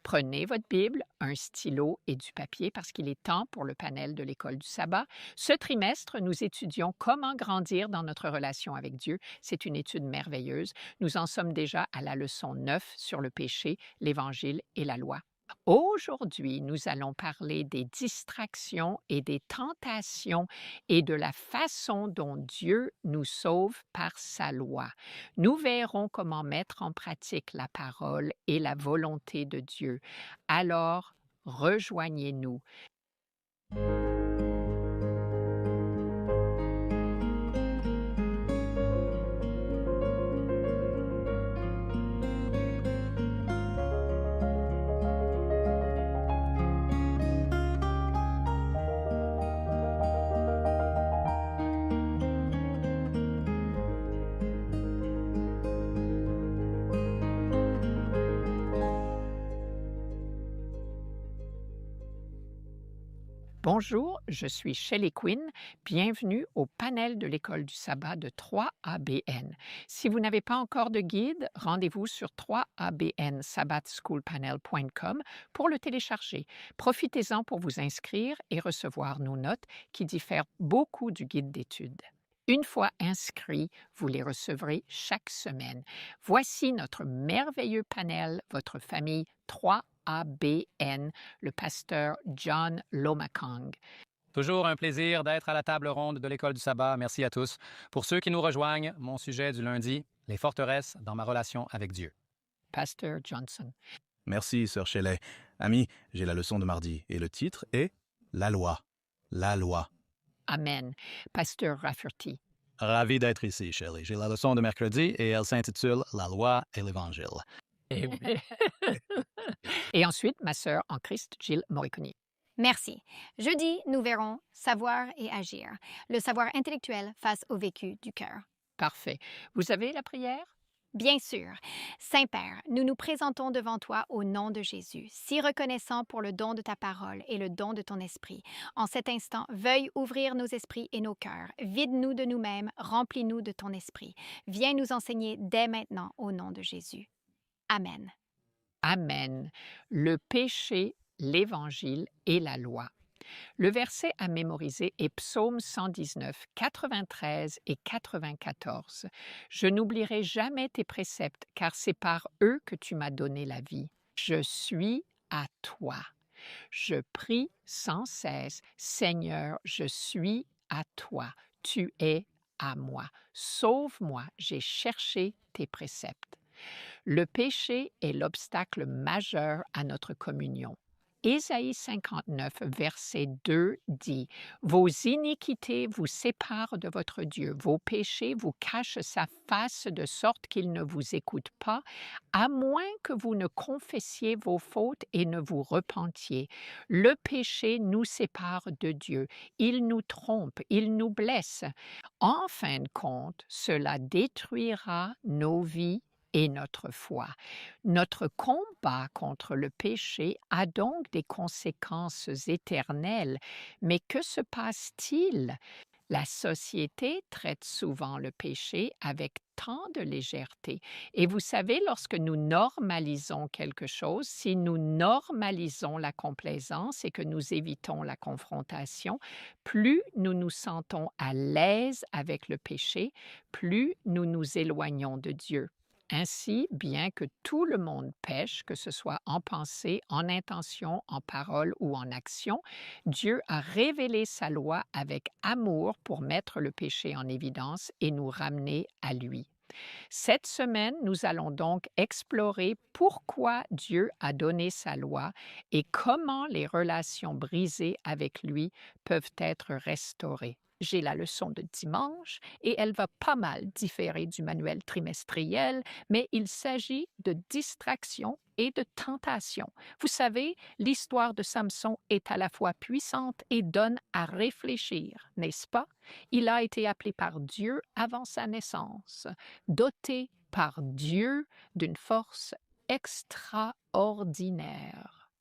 Prenez votre Bible, un stylo et du papier parce qu'il est temps pour le panel de l'École du sabbat. Ce trimestre, nous étudions comment grandir dans notre relation avec Dieu. C'est une étude merveilleuse. Nous en sommes déjà à la leçon 9 sur le péché, l'Évangile et la loi. Aujourd'hui, nous allons parler des distractions et des tentations et de la façon dont Dieu nous sauve par sa loi. Nous verrons comment mettre en pratique la parole et la volonté de Dieu. Alors, rejoignez-nous. Bonjour, je suis Shelley Quinn. Bienvenue au panel de l'École du sabbat de 3ABN. Si vous n'avez pas encore de guide, rendez-vous sur 3abnsabbathschoolpanel.com pour le télécharger. Profitez-en pour vous inscrire et recevoir nos notes qui diffèrent beaucoup du guide d'études. Une fois inscrit, vous les recevrez chaque semaine. Voici notre merveilleux panel, votre famille 3ABN, le pasteur John Lomakong. Toujours un plaisir d'être à la table ronde de l'École du sabbat. Merci à tous. Pour ceux qui nous rejoignent, mon sujet du lundi, les forteresses dans ma relation avec Dieu. Pasteur Johnson. Merci, sœur Shelley. Amis, j'ai la leçon de mardi et le titre est « La loi ». La loi. Amen. Pasteur Rafferty. Ravi d'être ici, Shelley. J'ai la leçon de mercredi et elle s'intitule « La loi et l'Évangile Et ensuite, ma sœur en Christ, Jill Moriconi. Merci. Jeudi, nous verrons savoir et agir. Le savoir intellectuel face au vécu du cœur. Parfait. Vous avez la prière? Bien sûr. Saint-Père, nous nous présentons devant toi au nom de Jésus, si reconnaissant pour le don de ta parole et le don de ton esprit. En cet instant, veuille ouvrir nos esprits et nos cœurs. Vide-nous de nous-mêmes, remplis-nous de ton esprit. Viens nous enseigner dès maintenant au nom de Jésus. Amen. Amen. Le péché, l'Évangile et la loi. Le verset à mémoriser est Psaume 119, 93 et 94. Je n'oublierai jamais tes préceptes, car c'est par eux que tu m'as donné la vie. Je suis à toi. Je prie sans cesse, Seigneur, je suis à toi. Tu es à moi. Sauve-moi, j'ai cherché tes préceptes. Le péché est l'obstacle majeur à notre communion. Ésaïe 59, verset 2 dit « Vos iniquités vous séparent de votre Dieu, vos péchés vous cachent sa face de sorte qu'il ne vous écoute pas, à moins que vous ne confessiez vos fautes et ne vous repentiez. Le péché nous sépare de Dieu, il nous trompe, il nous blesse. En fin de compte, cela détruira nos vies et notre foi. Notre combat contre le péché a donc des conséquences éternelles. Mais que se passe-t-il? La société traite souvent le péché avec tant de légèreté. Et vous savez, lorsque nous normalisons quelque chose, si nous normalisons la complaisance et que nous évitons la confrontation, plus nous nous sentons à l'aise avec le péché, plus nous nous éloignons de Dieu. Ainsi, bien que tout le monde pêche, que ce soit en pensée, en intention, en parole ou en action, Dieu a révélé sa loi avec amour pour mettre le péché en évidence et nous ramener à lui. Cette semaine, nous allons donc explorer pourquoi Dieu a donné sa loi et comment les relations brisées avec lui peuvent être restaurées. J'ai la leçon de dimanche et elle va pas mal différer du manuel trimestriel, mais il s'agit de distraction et de tentation. Vous savez, l'histoire de Samson est à la fois puissante et donne à réfléchir, n'est-ce pas? Il a été appelé par Dieu avant sa naissance, doté par Dieu d'une force extraordinaire.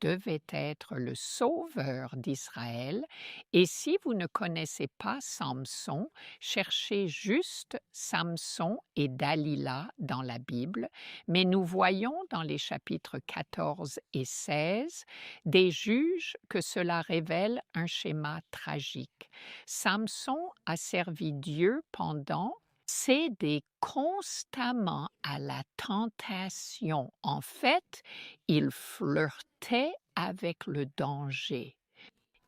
devait être le sauveur d'Israël. Et si vous ne connaissez pas Samson, cherchez juste Samson et Dalila dans la Bible, mais nous voyons dans les chapitres 14 et 16 des juges que cela révèle un schéma tragique. Samson a servi Dieu pendant cédé constamment à la tentation. En fait, il flirtait avec le danger.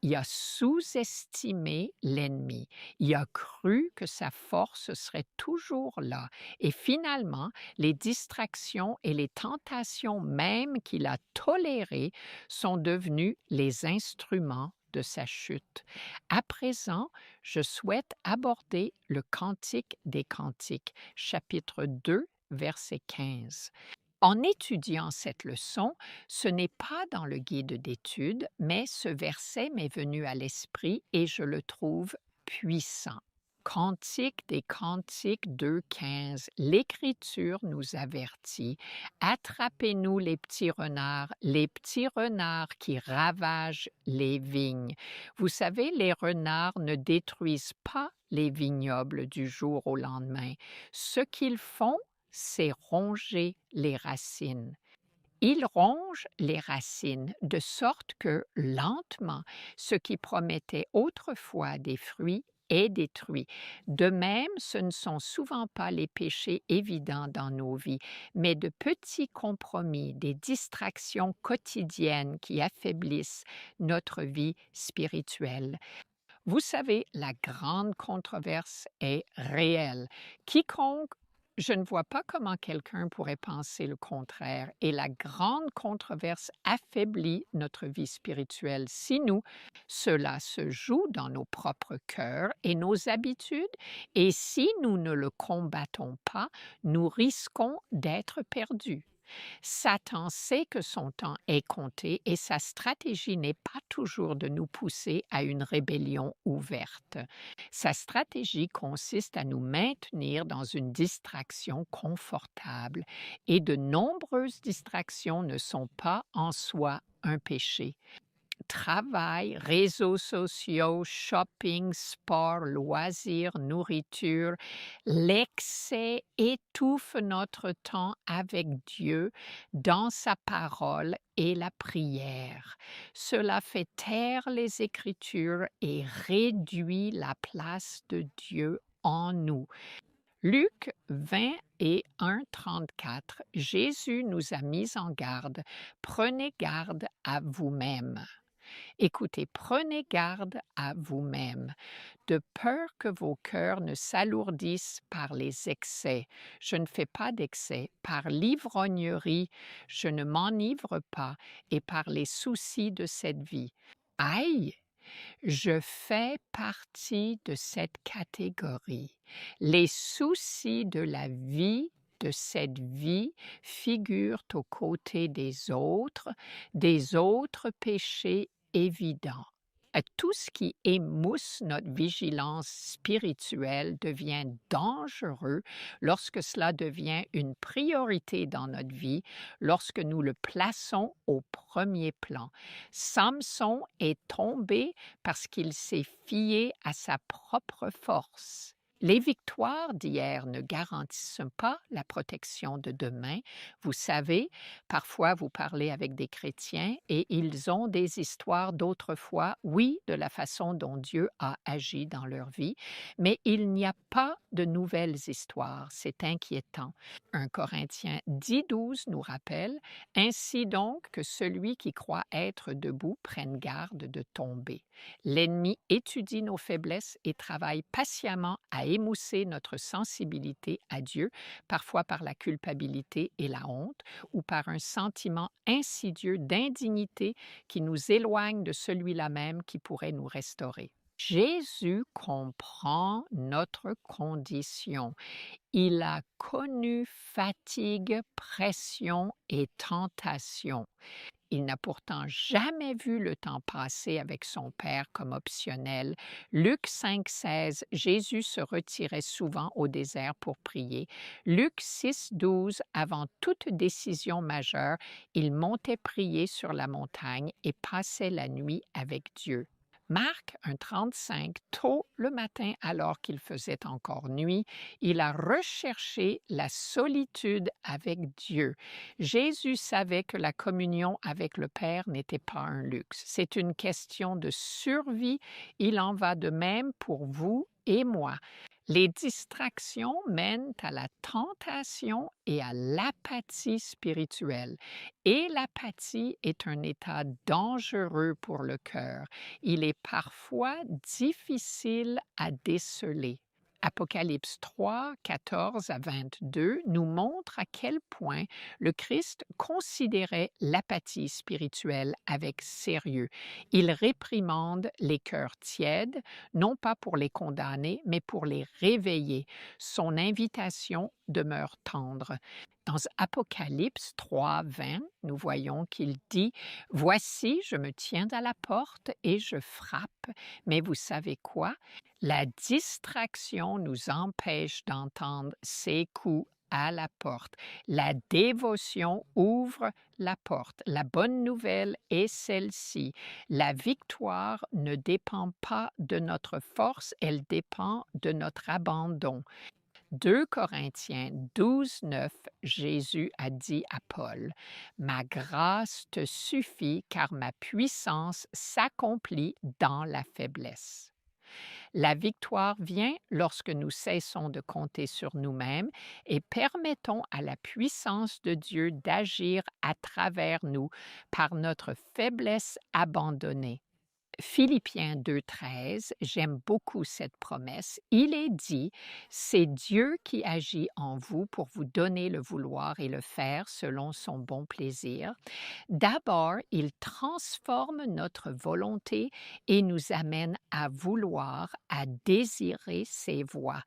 Il a sous-estimé l'ennemi. Il a cru que sa force serait toujours là. Et finalement, les distractions et les tentations même qu'il a tolérées sont devenues les instruments de sa chute. À présent, je souhaite aborder le Cantique des Cantiques, chapitre 2, verset 15. En étudiant cette leçon, ce n'est pas dans le guide d'études, mais ce verset m'est venu à l'esprit et je le trouve puissant. Cantique des Cantiques 2,15. L'Écriture nous avertit: attrapez-nous les petits renards qui ravagent les vignes. Vous savez, les renards ne détruisent pas les vignobles du jour au lendemain. Ce qu'ils font, c'est ronger les racines. Ils rongent les racines de sorte que, lentement, ce qui promettait autrefois des fruits est détruit. De même, ce ne sont souvent pas les péchés évidents dans nos vies, mais de petits compromis, des distractions quotidiennes qui affaiblissent notre vie spirituelle. Vous savez, la grande controverse est réelle. Je ne vois pas comment quelqu'un pourrait penser le contraire. Et la grande controverse affaiblit notre vie spirituelle. Cela se joue dans nos propres cœurs et nos habitudes. Et si nous ne le combattons pas, nous risquons d'être perdus. Satan sait que son temps est compté et sa stratégie n'est pas toujours de nous pousser à une rébellion ouverte. Sa stratégie consiste à nous maintenir dans une distraction confortable et de nombreuses distractions ne sont pas en soi un péché. Travail, réseaux sociaux, shopping, sport, loisirs, nourriture, l'excès étouffe notre temps avec Dieu dans sa parole et la prière. Cela fait taire les Écritures et réduit la place de Dieu en nous. Luc 20 et 1,34, Jésus nous a mis en garde. Prenez garde à vous-même. Écoutez, prenez garde à vous-même, de peur que vos cœurs ne s'alourdissent par les excès. Je ne fais pas d'excès. Par l'ivrognerie, je ne m'enivre pas, et par les soucis de cette vie. Aïe! Je fais partie de cette catégorie. Les soucis de la vie, de cette vie, figurent aux côtés des autres péchés évidents. Tout ce qui émousse notre vigilance spirituelle devient dangereux lorsque cela devient une priorité dans notre vie, lorsque nous le plaçons au premier plan. Samson est tombé parce qu'il s'est fié à sa propre force. Les victoires d'hier ne garantissent pas la protection de demain. Vous savez, parfois vous parlez avec des chrétiens et ils ont des histoires d'autrefois, oui, de la façon dont Dieu a agi dans leur vie, mais il n'y a pas de nouvelles histoires. C'est inquiétant. 1 Corinthiens 10,12 nous rappelle: « Ainsi donc que celui qui croit être debout prenne garde de tomber. » L'ennemi étudie nos faiblesses et travaille patiemment à émousser notre sensibilité à Dieu, parfois par la culpabilité et la honte, ou par un sentiment insidieux d'indignité qui nous éloigne de celui-là même qui pourrait nous restaurer. Jésus comprend notre condition. Il a connu fatigue, pression et tentation. Il n'a pourtant jamais vu le temps passer avec son Père comme optionnel. Luc 5,16, Jésus se retirait souvent au désert pour prier. Luc 6,12, avant toute décision majeure, il montait prier sur la montagne et passait la nuit avec Dieu. Marc 1,35, tôt le matin alors qu'il faisait encore nuit, il a recherché la solitude avec Dieu. Jésus savait que la communion avec le Père n'était pas un luxe. C'est une question de survie. Il en va de même pour vous et moi. Les distractions mènent à la tentation et à l'apathie spirituelle. Et l'apathie est un état dangereux pour le cœur. Il est parfois difficile à déceler. Apocalypse 3, 14 à 22 nous montre à quel point le Christ considérait l'apathie spirituelle avec sérieux. Il réprimande les cœurs tièdes, non pas pour les condamner, mais pour les réveiller. Son invitation demeure tendre. Dans Apocalypse 3, 20, nous voyons qu'il dit « Voici, je me tiens à la porte et je frappe. Mais vous savez quoi? La distraction nous empêche d'entendre ces coups à la porte. La dévotion ouvre la porte. La bonne nouvelle est celle-ci. La victoire ne dépend pas de notre force, elle dépend de notre abandon. 2 Corinthiens 12, 9, Jésus a dit à Paul, « Ma grâce te suffit car ma puissance s'accomplit dans la faiblesse. » La victoire vient lorsque nous cessons de compter sur nous-mêmes et permettons à la puissance de Dieu d'agir à travers nous par notre faiblesse abandonnée. Philippiens 2,13, j'aime beaucoup cette promesse. Il est dit, c'est Dieu qui agit en vous pour vous donner le vouloir et le faire selon son bon plaisir. D'abord, il transforme notre volonté et nous amène à vouloir, à désirer ses voies.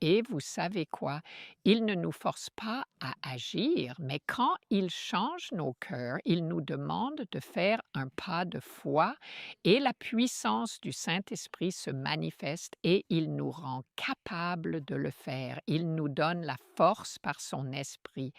Et vous savez quoi? Il ne nous force pas à agir, mais quand il change nos cœurs, il nous demande de faire un pas de foi et la puissance du Saint-Esprit se manifeste et il nous rend capables de le faire. Il nous donne la force par son esprit.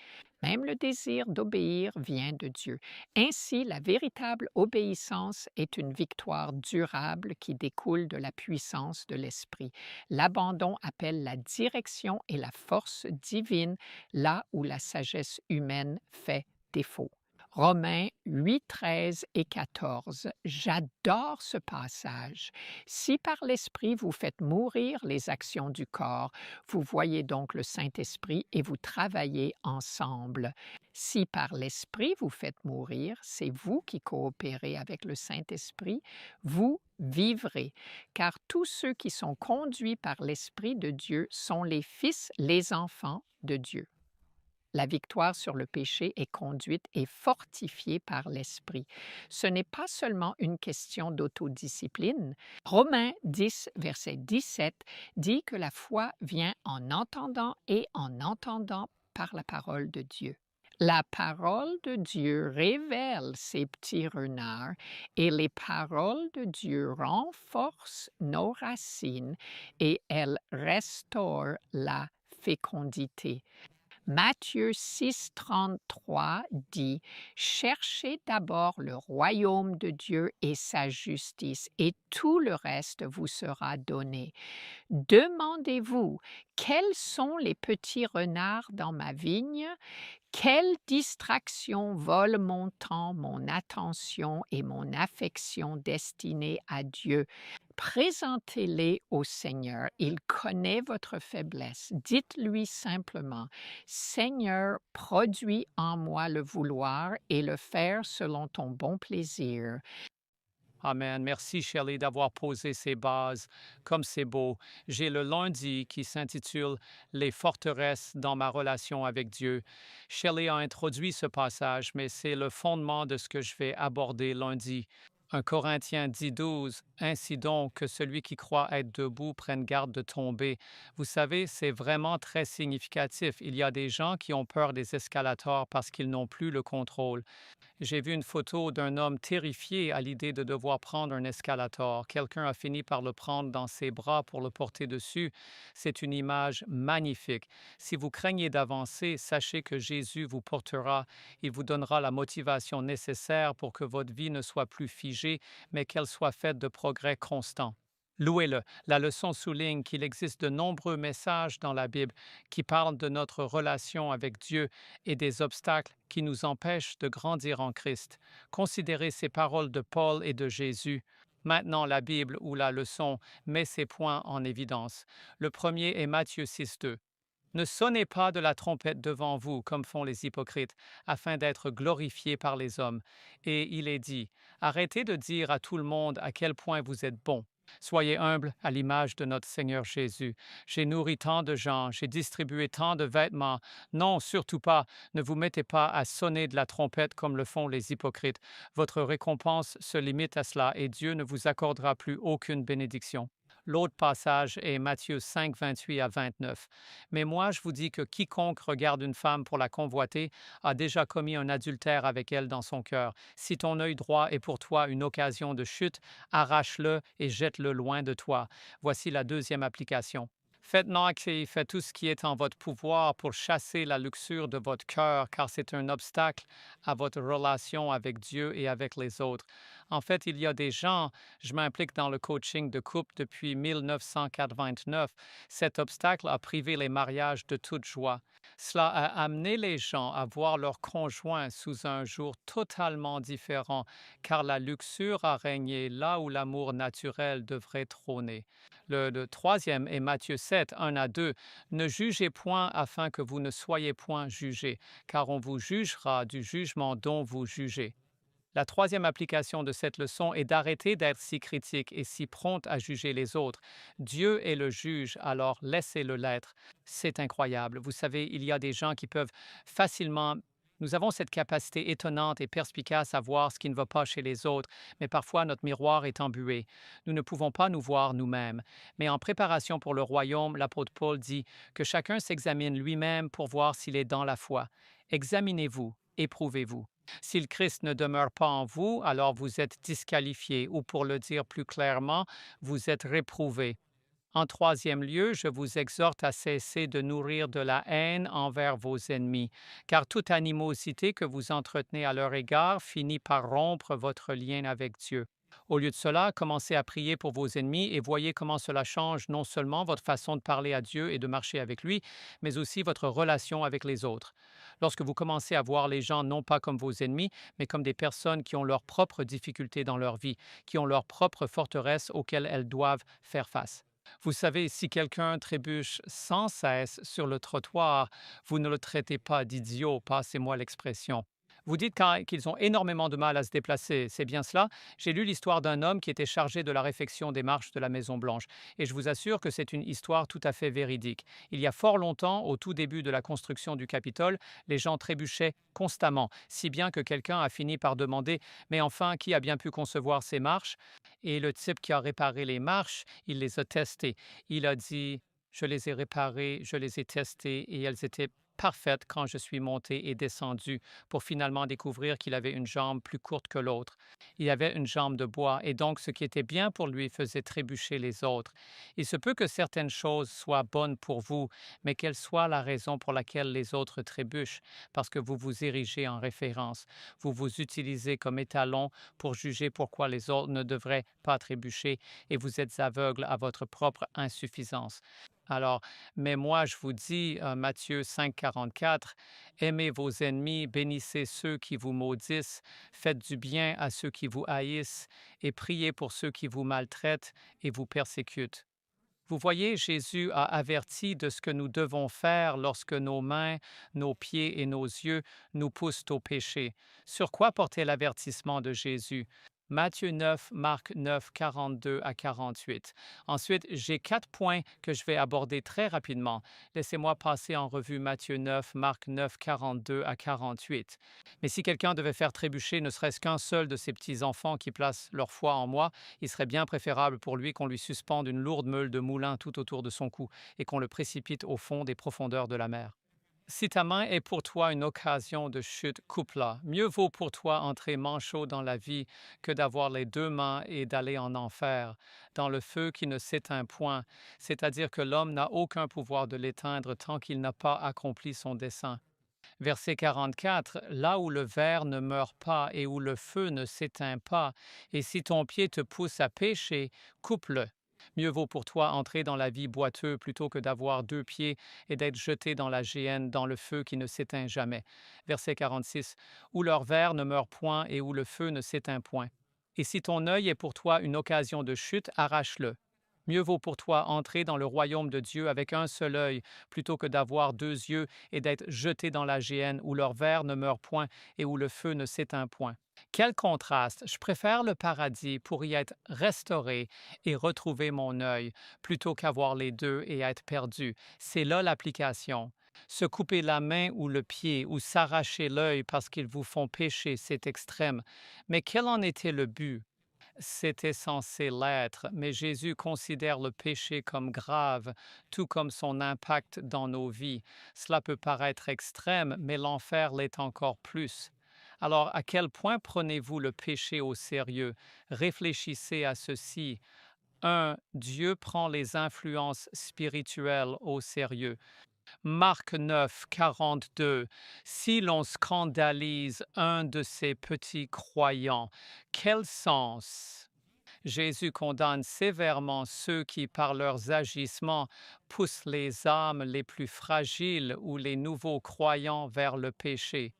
Même le désir d'obéir vient de Dieu. Ainsi, la véritable obéissance est une victoire durable qui découle de la puissance de l'Esprit. L'abandon appelle la direction et la force divine là où la sagesse humaine fait défaut. Romains 8, 13 et 14. J'adore ce passage. Si par l'Esprit vous faites mourir les actions du corps, vous voyez donc le Saint-Esprit et vous travaillez ensemble. Si par l'Esprit vous faites mourir, c'est vous qui coopérez avec le Saint-Esprit, vous vivrez, car tous ceux qui sont conduits par l'Esprit de Dieu sont les fils, les enfants de Dieu. La victoire sur le péché est conduite et fortifiée par l'Esprit. Ce n'est pas seulement une question d'autodiscipline. Romains 10, verset 17 dit que la foi vient en entendant et en entendant par la parole de Dieu. La parole de Dieu révèle ces petits renards et les paroles de Dieu renforcent nos racines et elles restaurent la fécondité. Matthieu 6, 33 dit « Cherchez d'abord le royaume de Dieu et sa justice, et tout le reste vous sera donné. Demandez-vous, quels sont les petits renards dans ma vigne? Quelle distraction vole mon temps, mon attention et mon affection destinée à Dieu? Présentez-les au Seigneur. Il connaît votre faiblesse. Dites-lui simplement, Seigneur, produis en moi le vouloir et le faire selon ton bon plaisir. Amen. Merci, Shelley, d'avoir posé ces bases. Comme c'est beau. J'ai le lundi qui s'intitule Les forteresses dans ma relation avec Dieu. Shelley a introduit ce passage, mais c'est le fondement de ce que je vais aborder lundi. 1 Corinthiens 10:12, Ainsi donc que celui qui croit être debout prenne garde de tomber. Vous savez, c'est vraiment très significatif. Il y a des gens qui ont peur des escalators parce qu'ils n'ont plus le contrôle. J'ai vu une photo d'un homme terrifié à l'idée de devoir prendre un escalator. Quelqu'un a fini par le prendre dans ses bras pour le porter dessus. C'est une image magnifique. Si vous craignez d'avancer, sachez que Jésus vous portera. Il vous donnera la motivation nécessaire pour que votre vie ne soit plus figée, mais qu'elle soit faite de progrès constants. Louez-le. La leçon souligne qu'il existe de nombreux messages dans la Bible qui parlent de notre relation avec Dieu et des obstacles qui nous empêchent de grandir en Christ. Considérez ces paroles de Paul et de Jésus. Maintenant, la Bible ou la leçon met ces points en évidence. Le premier est Matthieu 6:2. Ne sonnez pas de la trompette devant vous, comme font les hypocrites, afin d'être glorifiés par les hommes. Et il est dit, arrêtez de dire à tout le monde à quel point vous êtes bon. Soyez humbles à l'image de notre Seigneur Jésus. J'ai nourri tant de gens, j'ai distribué tant de vêtements. Non, surtout pas, ne vous mettez pas à sonner de la trompette comme le font les hypocrites. Votre récompense se limite à cela et Dieu ne vous accordera plus aucune bénédiction. L'autre passage est Matthieu 5, 28 à 29. Mais moi, je vous dis que quiconque regarde une femme pour la convoiter a déjà commis un adultère avec elle dans son cœur. Si ton œil droit est pour toi une occasion de chute, arrache-le et jette-le loin de toi. Voici la deuxième application. Faites knock et faites tout ce qui est en votre pouvoir pour chasser la luxure de votre cœur, car c'est un obstacle à votre relation avec Dieu et avec les autres. En fait, il y a des gens, je m'implique dans le coaching de couple depuis 1989. Cet obstacle a privé les mariages de toute joie. Cela a amené les gens à voir leur conjoint sous un jour totalement différent, car la luxure a régné là où l'amour naturel devrait trôner. Le troisième est Matthieu 7, 1 à 2. Ne jugez point afin que vous ne soyez point jugés, car on vous jugera du jugement dont vous jugez. La troisième application de cette leçon est d'arrêter d'être si critique et si prompte à juger les autres. Dieu est le juge, alors laissez-le l'être. C'est incroyable. Vous savez, il y a des gens qui peuvent facilement... Nous avons cette capacité étonnante et perspicace à voir ce qui ne va pas chez les autres, mais parfois notre miroir est embué. Nous ne pouvons pas nous voir nous-mêmes. Mais en préparation pour le royaume, l'apôtre Paul dit que chacun s'examine lui-même pour voir s'il est dans la foi. Examinez-vous, éprouvez-vous. Si le Christ ne demeure pas en vous, alors vous êtes disqualifié, ou pour le dire plus clairement, vous êtes réprouvé. En troisième lieu, je vous exhorte à cesser de nourrir de la haine envers vos ennemis, car toute animosité que vous entretenez à leur égard finit par rompre votre lien avec Dieu. Au lieu de cela, commencez à prier pour vos ennemis et voyez comment cela change non seulement votre façon de parler à Dieu et de marcher avec lui, mais aussi votre relation avec les autres. Lorsque vous commencez à voir les gens non pas comme vos ennemis, mais comme des personnes qui ont leurs propres difficultés dans leur vie, qui ont leurs propres forteresses auxquelles elles doivent faire face. Vous savez, si quelqu'un trébuche sans cesse sur le trottoir, vous ne le traitez pas d'idiot, passez-moi l'expression. Vous dites qu'ils ont énormément de mal à se déplacer, c'est bien cela? J'ai lu l'histoire d'un homme qui était chargé de la réfection des marches de la Maison-Blanche, et je vous assure que c'est une histoire tout à fait véridique. Il y a fort longtemps, au tout début de la construction du Capitole, les gens trébuchaient constamment, si bien que quelqu'un a fini par demander « Mais enfin, qui a bien pu concevoir ces marches ?» Et le type qui a réparé les marches, il les a testées. Il a dit « Je les ai réparées, je les ai testées, et elles étaient parfaite quand je suis monté et descendu pour finalement découvrir qu'il avait une jambe plus courte que l'autre. Il avait une jambe de bois et donc ce qui était bien pour lui faisait trébucher les autres. Il se peut que certaines choses soient bonnes pour vous, mais quelle soit la raison pour laquelle les autres trébuchent, parce que vous vous érigez en référence. Vous vous utilisez comme étalon pour juger pourquoi les autres ne devraient pas trébucher et vous êtes aveugle à votre propre insuffisance. Alors, mais moi, je vous dis, Matthieu 5, 44, aimez vos ennemis, bénissez ceux qui vous maudissent, faites du bien à ceux qui vous haïssent et priez pour ceux qui vous maltraitent et vous persécutent. Vous voyez, Jésus a averti de ce que nous devons faire lorsque nos mains, nos pieds et nos yeux nous poussent au péché. Sur quoi portait l'avertissement de Jésus? Matthieu 9, Marc 9, 42 à 48. Ensuite, j'ai 4 points que je vais aborder très rapidement. Laissez-moi passer en revue Matthieu 9, Marc 9, 42 à 48. Mais si quelqu'un devait faire trébucher ne serait-ce qu'un seul de ces petits-enfants qui placent leur foi en moi, il serait bien préférable pour lui qu'on lui suspende une lourde meule de moulin tout autour de son cou et qu'on le précipite au fond des profondeurs de la mer. Si ta main est pour toi une occasion de chute, coupe-la. Mieux vaut pour toi entrer manchot dans la vie que d'avoir les 2 mains et d'aller en enfer, dans le feu qui ne s'éteint point, c'est-à-dire que l'homme n'a aucun pouvoir de l'éteindre tant qu'il n'a pas accompli son dessein. Verset 44, là où le ver ne meurt pas et où le feu ne s'éteint pas, et si ton pied te pousse à pécher, coupe-le. Mieux vaut pour toi entrer dans la vie boiteux plutôt que d'avoir 2 pieds et d'être jeté dans la géhenne, dans le feu qui ne s'éteint jamais. Verset 46, où leur ver ne meurt point et où le feu ne s'éteint point. Et si ton œil est pour toi une occasion de chute, arrache-le. Mieux vaut pour toi entrer dans le royaume de Dieu avec un seul œil, plutôt que d'avoir 2 yeux et d'être jeté dans la géhenne où leur ver ne meurt point et où le feu ne s'éteint point. Quel contraste! Je préfère le paradis pour y être restauré et retrouver mon œil, plutôt qu'avoir les deux et être perdu. C'est là l'application. Se couper la main ou le pied ou s'arracher l'œil parce qu'ils vous font pécher, c'est extrême. Mais quel en était le but? C'était censé l'être, mais Jésus considère le péché comme grave, tout comme son impact dans nos vies. Cela peut paraître extrême, mais l'enfer l'est encore plus. Alors, à quel point prenez-vous le péché au sérieux? Réfléchissez à ceci. 1. Dieu prend les influences spirituelles au sérieux. Marc 9, 42. Si l'on scandalise un de ces petits croyants, quel sens? Jésus condamne sévèrement ceux qui, par leurs agissements, poussent les âmes les plus fragiles ou les nouveaux croyants vers le péché.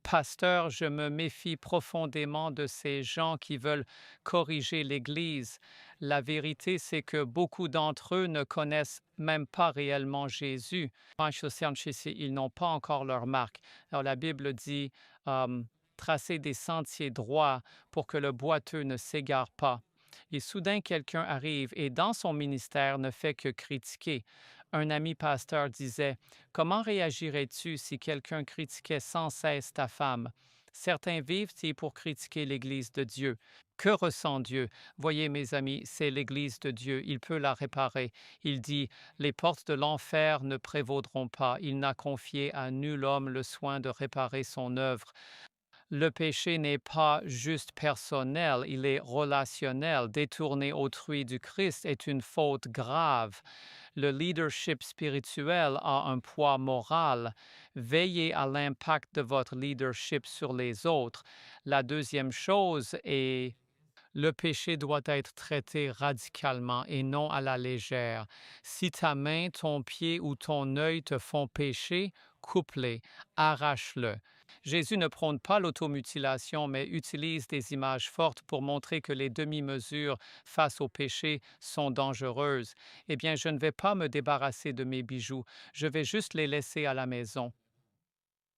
Pasteur, je me méfie profondément de ces gens qui veulent corriger l'Église. La vérité, c'est que beaucoup d'entre eux ne connaissent même pas réellement Jésus. Ils n'ont pas encore leur marque. Alors la Bible dit tracer des sentiers droits pour que le boiteux ne s'égare pas. Et soudain, quelqu'un arrive et dans son ministère ne fait que critiquer. Un ami pasteur disait, comment réagirais-tu si quelqu'un critiquait sans cesse ta femme? Certains vivent-ils pour critiquer l'Église de Dieu? Que ressent Dieu? Voyez, mes amis, c'est l'Église de Dieu. Il peut la réparer. Il dit, les portes de l'enfer ne prévaudront pas. Il n'a confié à nul homme le soin de réparer son œuvre. Le péché n'est pas juste personnel, il est relationnel. Détourner autrui du Christ est une faute grave. Le leadership spirituel a un poids moral. Veillez à l'impact de votre leadership sur les autres. La deuxième chose est le péché doit être traité radicalement et non à la légère. Si ta main, ton pied ou ton œil te font pécher, coupe-les, arrache-le. Jésus ne prône pas l'automutilation, mais utilise des images fortes pour montrer que les demi-mesures face au péché sont dangereuses. Eh bien, je ne vais pas me débarrasser de mes bijoux, je vais juste les laisser à la maison.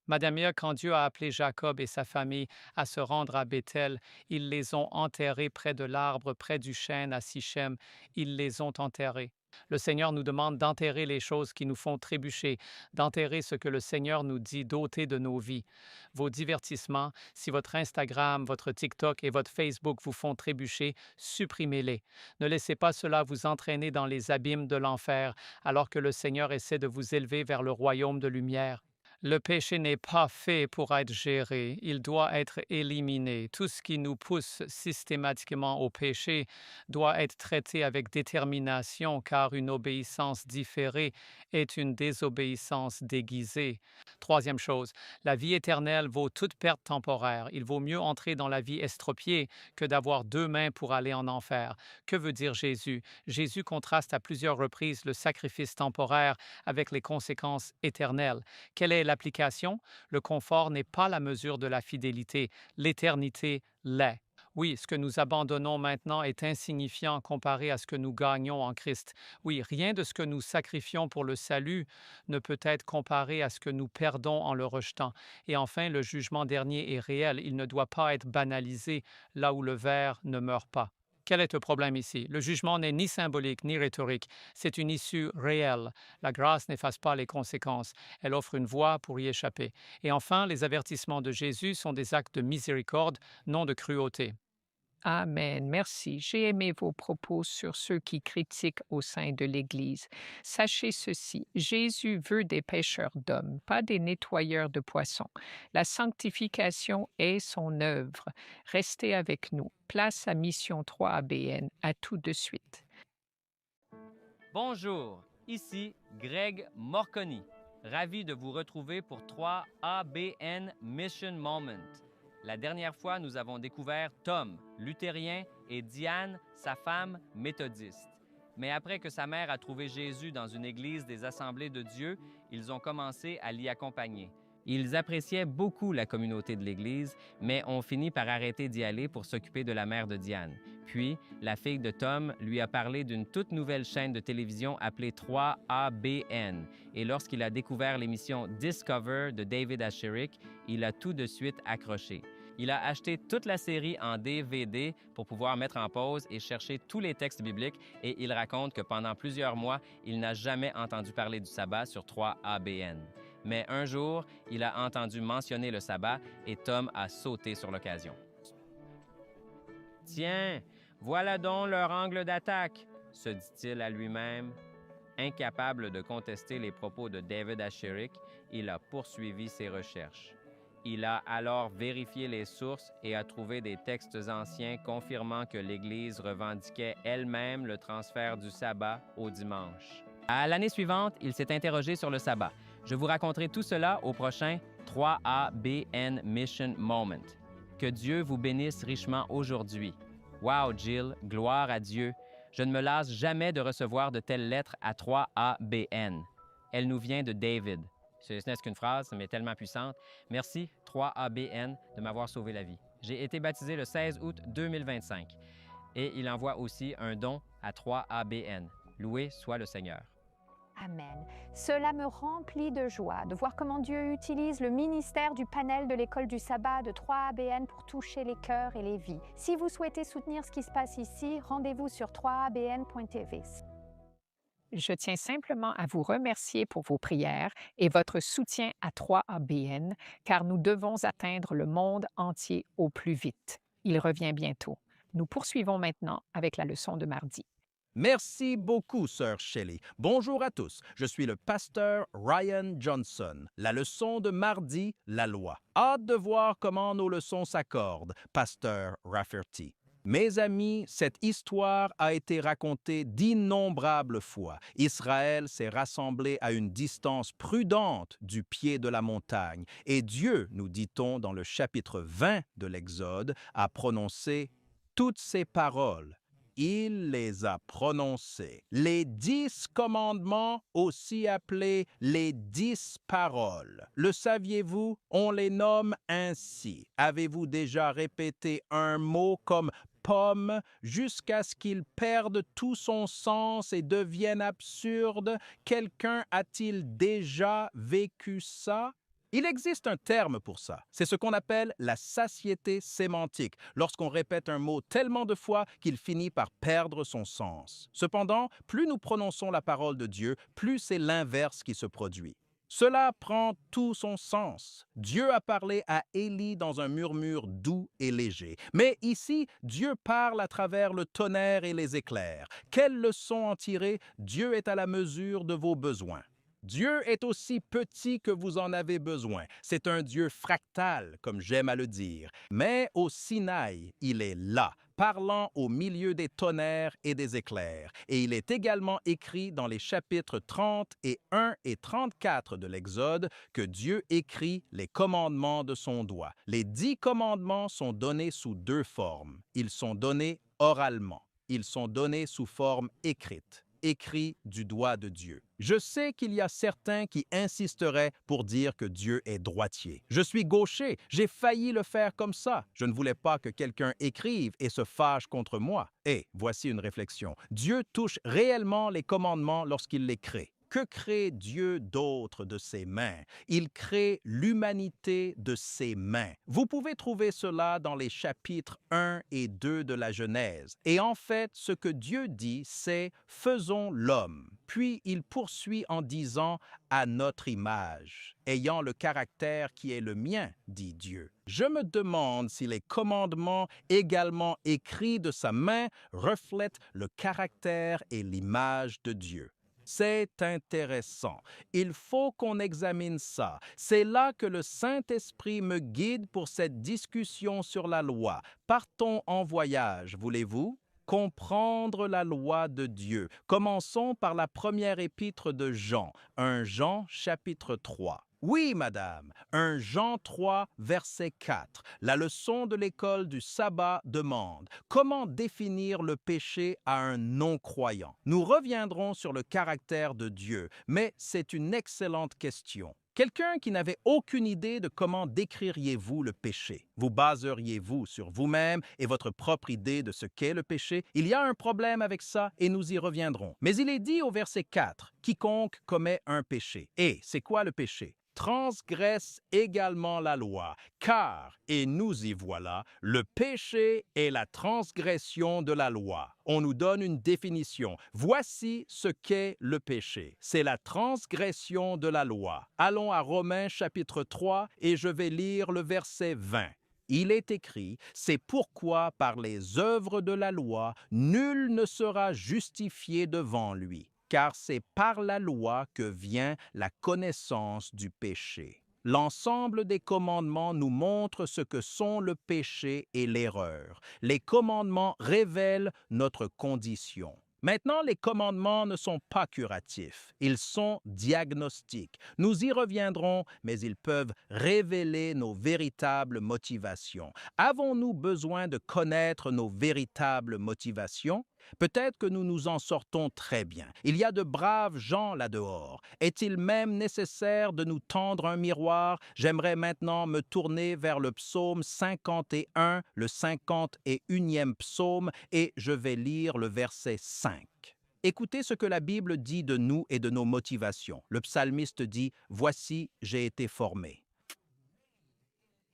Madame, quand Dieu a appelé Jacob et sa famille à se rendre à Béthel, ils les ont enterrés près de l'arbre, près du chêne à Sichem. Ils les ont enterrés. Le Seigneur nous demande d'enterrer les choses qui nous font trébucher, d'enterrer ce que le Seigneur nous dit d'ôter de nos vies. Vos divertissements, si votre Instagram, votre TikTok et votre Facebook vous font trébucher, supprimez-les. Ne laissez pas cela vous entraîner dans les abîmes de l'enfer, alors que le Seigneur essaie de vous élever vers le royaume de lumière. Le péché n'est pas fait pour être géré, il doit être éliminé. Tout ce qui nous pousse systématiquement au péché doit être traité avec détermination, car une obéissance différée est une désobéissance déguisée. Troisième chose, la vie éternelle vaut toute perte temporaire. Il vaut mieux entrer dans la vie estropiée que d'avoir 2 mains pour aller en enfer. Que veut dire Jésus? Jésus contraste à plusieurs reprises le sacrifice temporaire avec les conséquences éternelles. Quelle est l'application? Le confort n'est pas la mesure de la fidélité, l'éternité l'est. Oui, ce que nous abandonnons maintenant est insignifiant comparé à ce que nous gagnons en Christ. Oui, rien de ce que nous sacrifions pour le salut ne peut être comparé à ce que nous perdons en le rejetant. Et enfin, le jugement dernier est réel. Il ne doit pas être banalisé là où le ver ne meurt pas. Quel est le problème ici? Le jugement n'est ni symbolique ni rhétorique. C'est une issue réelle. La grâce n'efface pas les conséquences. Elle offre une voie pour y échapper. Et enfin, les avertissements de Jésus sont des actes de miséricorde, non de cruauté. Amen. Merci. J'ai aimé vos propos sur ceux qui critiquent au sein de l'Église. Sachez ceci, Jésus veut des pêcheurs d'hommes, pas des nettoyeurs de poissons. La sanctification est son œuvre. Restez avec nous. Place à Mission 3 ABN. À tout de suite. Bonjour, ici Greg Morconi. Ravi de vous retrouver pour 3 ABN Mission Moment. La dernière fois, nous avons découvert Tom, luthérien, et Diane, sa femme, méthodiste. Mais après que sa mère a trouvé Jésus dans une église des Assemblées de Dieu, ils ont commencé à l'y accompagner. Ils appréciaient beaucoup la communauté de l'Église, mais ont fini par arrêter d'y aller pour s'occuper de la mère de Diane. Puis, la fille de Tom lui a parlé d'une toute nouvelle chaîne de télévision appelée 3ABN. Et lorsqu'il a découvert l'émission Discover de David Asscherick, il a tout de suite accroché. Il a acheté toute la série en DVD pour pouvoir mettre en pause et chercher tous les textes bibliques et il raconte que pendant plusieurs mois, il n'a jamais entendu parler du sabbat sur 3ABN. Mais un jour, il a entendu mentionner le sabbat et Tom a sauté sur l'occasion. « Tiens, voilà donc leur angle d'attaque, » se dit-il à lui-même. Incapable de contester les propos de David Asscherick, il a poursuivi ses recherches. Il a alors vérifié les sources et a trouvé des textes anciens confirmant que l'Église revendiquait elle-même le transfert du sabbat au dimanche. À l'année suivante, il s'est interrogé sur le sabbat. Je vous raconterai tout cela au prochain 3ABN Mission Moment. Que Dieu vous bénisse richement aujourd'hui. Wow, Jill, gloire à Dieu. Je ne me lasse jamais de recevoir de telles lettres à 3ABN. Elle nous vient de David. Ce n'est qu'une phrase, mais tellement puissante. Merci 3ABN de m'avoir sauvé la vie. J'ai été baptisé le 16 août 2025 et il envoie aussi un don à 3ABN. Loué soit le Seigneur. Amen. Cela me remplit de joie de voir comment Dieu utilise le ministère du panel de l'école du sabbat de 3ABN pour toucher les cœurs et les vies. Si vous souhaitez soutenir ce qui se passe ici, rendez-vous sur 3abn.tv. Je tiens simplement à vous remercier pour vos prières et votre soutien à 3ABN, car nous devons atteindre le monde entier au plus vite. Il revient bientôt. Nous poursuivons maintenant avec la leçon de mardi. Merci beaucoup, Sœur Shelley. Bonjour à tous. Je suis le pasteur Ryan Johnson. La leçon de mardi, la loi. Hâte de voir comment nos leçons s'accordent, pasteur Rafferty. Mes amis, cette histoire a été racontée d'innombrables fois. Israël s'est rassemblé à une distance prudente du pied de la montagne. Et Dieu, nous dit-on dans le chapitre 20 de l'Exode, a prononcé toutes ces paroles. Il les a prononcées. Les 10 commandements, aussi appelés les 10 paroles. Le saviez-vous? On les nomme ainsi. Avez-vous déjà répété un mot comme pomme jusqu'à ce qu'il perde tout son sens et devienne absurde? Quelqu'un a-t-il déjà vécu ça? Il existe un terme pour ça. C'est ce qu'on appelle la satiété sémantique, lorsqu'on répète un mot tellement de fois qu'il finit par perdre son sens. Cependant, plus nous prononçons la parole de Dieu, plus c'est l'inverse qui se produit. Cela prend tout son sens. Dieu a parlé à Élie dans un murmure doux et léger. Mais ici, Dieu parle à travers le tonnerre et les éclairs. Quelle leçon en tirer? Dieu est à la mesure de vos besoins. Dieu est aussi petit que vous en avez besoin. C'est un Dieu fractal, comme j'aime à le dire. Mais au Sinaï, il est là, parlant au milieu des tonnerres et des éclairs. Et il est également écrit dans les chapitres 31 et 34 de l'Exode que Dieu écrit les commandements de son doigt. Les 10 commandements sont donnés sous 2 formes. Ils sont donnés oralement. Ils sont donnés sous forme écrite. écrit du doigt de Dieu. Je sais qu'il y a certains qui insisteraient pour dire que Dieu est droitier. Je suis gaucher, j'ai failli le faire comme ça. Je ne voulais pas que quelqu'un écrive et se fâche contre moi. Et voici une réflexion. Dieu touche réellement les commandements lorsqu'il les crée. Que crée Dieu d'autre de ses mains? Il crée l'humanité de ses mains. Vous pouvez trouver cela dans les chapitres 1 et 2 de la Genèse. Et en fait, ce que Dieu dit, c'est « faisons l'homme ». Puis il poursuit en disant « à notre image ». Ayant le caractère qui est le mien, dit Dieu. Je me demande si les commandements également écrits de sa main reflètent le caractère et l'image de Dieu. C'est intéressant. Il faut qu'on examine ça. C'est là que le Saint-Esprit me guide pour cette discussion sur la loi. Partons en voyage, voulez-vous? Comprendre la loi de Dieu. Commençons par la première épître de Jean, 1 Jean chapitre 3. Oui, madame, 1 Jean 3, verset 4. La leçon de l'école du sabbat demande « Comment définir le péché à un non-croyant » Nous reviendrons sur le caractère de Dieu, mais c'est une excellente question. Quelqu'un qui n'avait aucune idée de comment décririez-vous le péché? Vous baseriez-vous sur vous-même et votre propre idée de ce qu'est le péché? Il y a un problème avec ça et nous y reviendrons. Mais il est dit au verset 4, « Quiconque commet un péché ». Et c'est quoi le péché? Transgresse également la loi, car, et nous y voilà, le péché est la transgression de la loi. On nous donne une définition. Voici ce qu'est le péché. C'est la transgression de la loi. Allons à Romains chapitre 3 et je vais lire le verset 20. Il est écrit, « C'est pourquoi par les œuvres de la loi, nul ne sera justifié devant lui. » Car c'est par la loi que vient la connaissance du péché. L'ensemble des commandements nous montre ce que sont le péché et l'erreur. Les commandements révèlent notre condition. Maintenant, les commandements ne sont pas curatifs, ils sont diagnostiques. Nous y reviendrons, mais ils peuvent révéler nos véritables motivations. Avons-nous besoin de connaître nos véritables motivations? Peut-être que nous nous en sortons très bien. Il y a de braves gens là-dehors. Est-il même nécessaire de nous tendre un miroir? J'aimerais maintenant me tourner vers le psaume 51, le 51e psaume, et je vais lire le verset 5. Écoutez ce que la Bible dit de nous et de nos motivations. Le psalmiste dit « Voici, j'ai été formé ».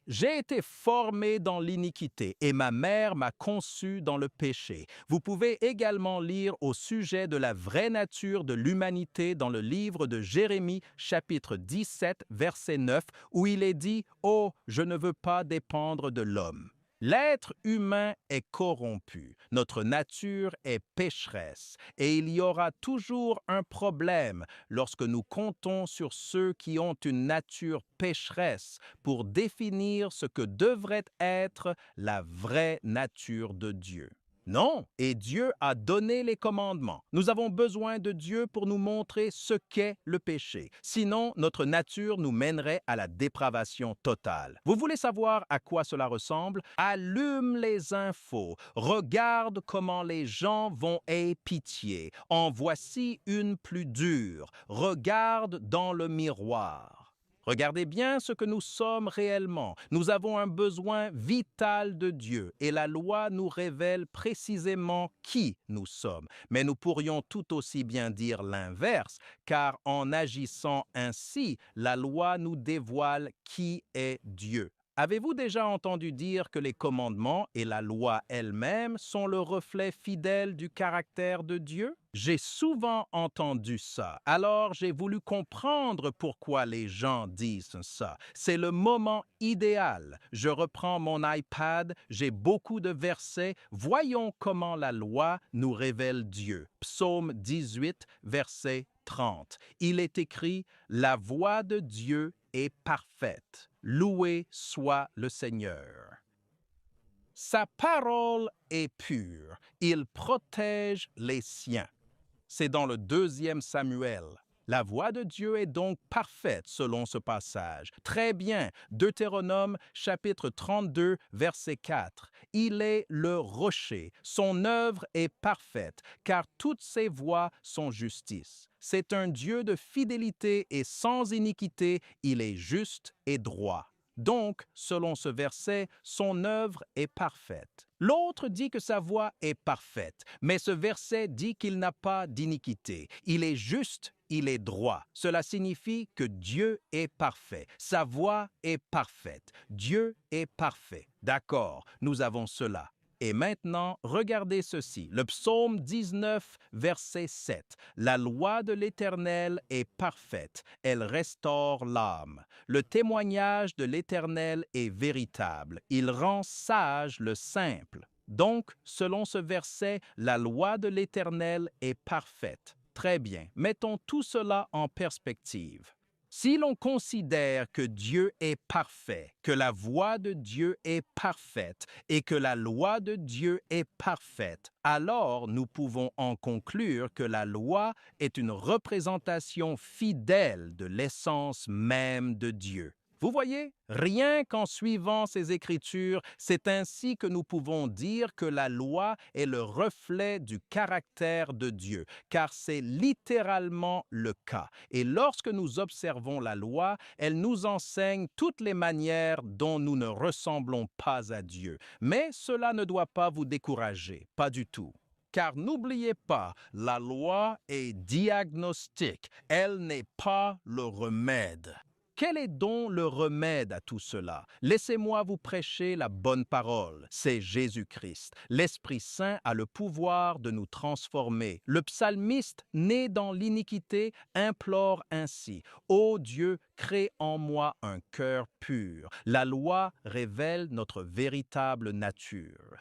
J'ai été formé dans l'iniquité et ma mère m'a conçu dans le péché. Vous pouvez également lire au sujet de la vraie nature de l'humanité dans le livre de Jérémie, chapitre 17, verset 9, où il est dit « Oh, je ne veux pas dépendre de l'homme ». L'être humain est corrompu, notre nature est pécheresse, et il y aura toujours un problème lorsque nous comptons sur ceux qui ont une nature pécheresse pour définir ce que devrait être la vraie nature de Dieu. Non, et Dieu a donné les commandements. Nous avons besoin de Dieu pour nous montrer ce qu'est le péché. Sinon, notre nature nous mènerait à la dépravation totale. Vous voulez savoir à quoi cela ressemble? Allume les infos. Regarde comment les gens vont aie pitié. En voici une plus dure. Regarde dans le miroir. Regardez bien ce que nous sommes réellement. Nous avons un besoin vital de Dieu et la loi nous révèle précisément qui nous sommes. Mais nous pourrions tout aussi bien dire l'inverse, car en agissant ainsi, la loi nous dévoile qui est Dieu. Avez-vous déjà entendu dire que les commandements et la loi elle-même sont le reflet fidèle du caractère de Dieu? J'ai souvent entendu ça, alors j'ai voulu comprendre pourquoi les gens disent ça. C'est le moment idéal. Je reprends mon iPad, j'ai beaucoup de versets. Voyons comment la loi nous révèle Dieu. Psaume 18, verset 30. Il est écrit « La voix de Dieu est parfaite. Loué soit le Seigneur. » Sa parole est pure. Il protège les siens. C'est dans le 2e Samuel. La voie de Dieu est donc parfaite selon ce passage. Très bien. Deutéronome chapitre 32, verset 4. Il est le rocher. Son œuvre est parfaite, car toutes ses voies sont justice. C'est un Dieu de fidélité et sans iniquité. Il est juste et droit. Donc, selon ce verset, son œuvre est parfaite. L'autre dit que sa voie est parfaite, mais ce verset dit qu'il n'a pas d'iniquité. Il est juste, il est droit. Cela signifie que Dieu est parfait. Sa voie est parfaite. Dieu est parfait. D'accord, nous avons cela. Et maintenant, regardez ceci, le psaume 19, verset 7. La loi de l'Éternel est parfaite, elle restaure l'âme. Le témoignage de l'Éternel est véritable, il rend sage le simple. Donc, selon ce verset, la loi de l'Éternel est parfaite. Très bien, mettons tout cela en perspective. Si l'on considère que Dieu est parfait, que la voie de Dieu est parfaite et que la loi de Dieu est parfaite, alors nous pouvons en conclure que la loi est une représentation fidèle de l'essence même de Dieu. Vous voyez, rien qu'en suivant ces Écritures, c'est ainsi que nous pouvons dire que la loi est le reflet du caractère de Dieu, car c'est littéralement le cas. Et lorsque nous observons la loi, elle nous enseigne toutes les manières dont nous ne ressemblons pas à Dieu. Mais cela ne doit pas vous décourager, pas du tout. Car n'oubliez pas, la loi est diagnostique, elle n'est pas le remède. Quel est donc le remède à tout cela? Laissez-moi vous prêcher la bonne parole. C'est Jésus-Christ. L'Esprit Saint a le pouvoir de nous transformer. Le psalmiste, né dans l'iniquité, implore ainsi: « Ô Dieu, crée en moi un cœur pur. » La loi révèle notre véritable nature.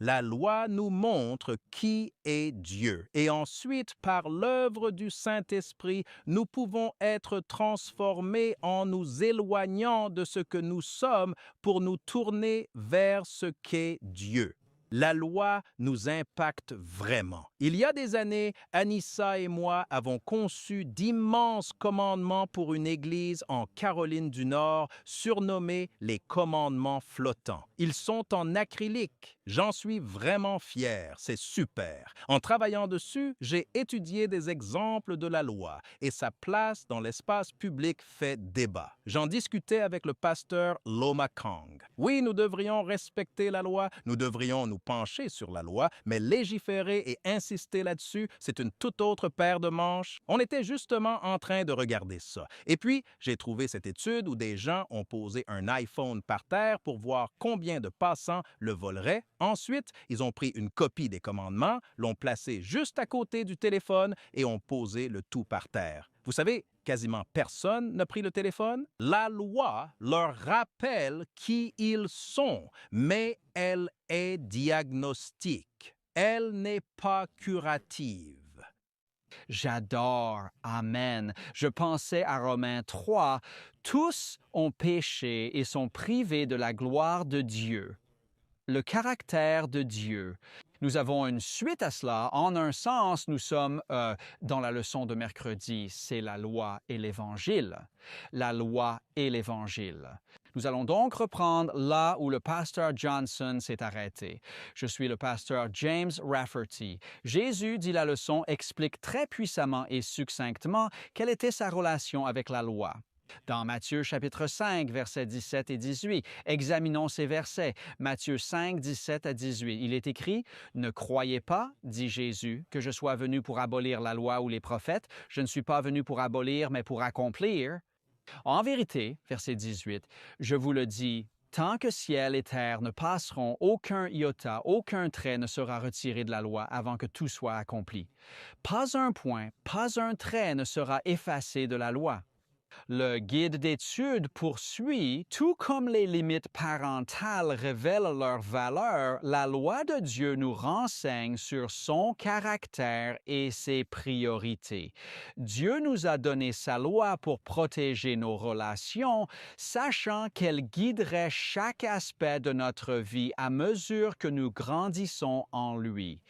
La loi nous montre qui est Dieu. Et ensuite, par l'œuvre du Saint-Esprit, nous pouvons être transformés en nous éloignant de ce que nous sommes pour nous tourner vers ce qu'est Dieu. La loi nous impacte vraiment. Il y a des années, Anissa et moi avons conçu d'immenses commandements pour une église en Caroline du Nord, surnommés les commandements flottants. Ils sont en acrylique. J'en suis vraiment fier, c'est super. En travaillant dessus, j'ai étudié des exemples de la loi et sa place dans l'espace public fait débat. J'en discutais avec le pasteur Loma Kang. Oui, nous devrions respecter la loi, nous devrions nous pencher sur la loi, mais légiférer et insister là-dessus, c'est une toute autre paire de manches. On était justement en train de regarder ça. Et puis, j'ai trouvé cette étude où des gens ont posé un iPhone par terre pour voir combien de passants le voleraient. Ensuite, ils ont pris une copie des commandements, l'ont placé juste à côté du téléphone et ont posé le tout par terre. Vous savez, quasiment personne n'a pris le téléphone. La loi leur rappelle qui ils sont, mais elle est diagnostique. Elle n'est pas curative. J'adore. Amen. Je pensais à Romains 3. Tous ont péché et sont privés de la gloire de Dieu. Le caractère de Dieu. Nous avons une suite à cela. En un sens, nous sommes dans la leçon de mercredi, c'est la loi et l'Évangile. La loi et l'Évangile. Nous allons donc reprendre là où le pasteur Johnson s'est arrêté. Je suis le pasteur James Rafferty. Jésus, dit la leçon, explique très puissamment et succinctement quelle était sa relation avec la loi. Dans Matthieu chapitre 5, versets 17 et 18, examinons ces versets. Matthieu 5, 17 à 18, il est écrit « Ne croyez pas, dit Jésus, que je sois venu pour abolir la loi ou les prophètes. Je ne suis pas venu pour abolir, mais pour accomplir. En vérité, verset 18, je vous le dis, tant que ciel et terre ne passeront, aucun iota, aucun trait ne sera retiré de la loi avant que tout soit accompli. Pas un point, pas un trait ne sera effacé de la loi. » Le guide d'études poursuit, tout comme les limites parentales révèlent leur valeur, la loi de Dieu nous renseigne sur son caractère et ses priorités. Dieu nous a donné sa loi pour protéger nos relations, sachant qu'elle guiderait chaque aspect de notre vie à mesure que nous grandissons en lui.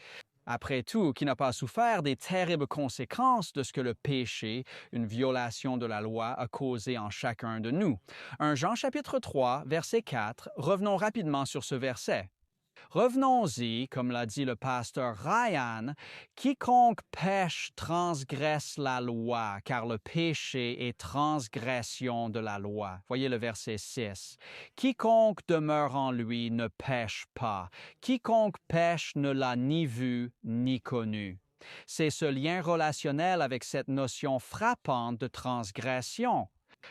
Après tout, qui n'a pas souffert des terribles conséquences de ce que le péché, une violation de la loi, a causé en chacun de nous? 1 Jean chapitre 3, verset 4, revenons rapidement sur ce verset. Revenons-y, comme l'a dit le pasteur Ryan, quiconque pêche transgresse la loi, car le péché est transgression de la loi. Voyez le verset 6. Quiconque demeure en lui ne pêche pas. Quiconque pêche ne l'a ni vu ni connu. C'est ce lien relationnel avec cette notion frappante de transgression.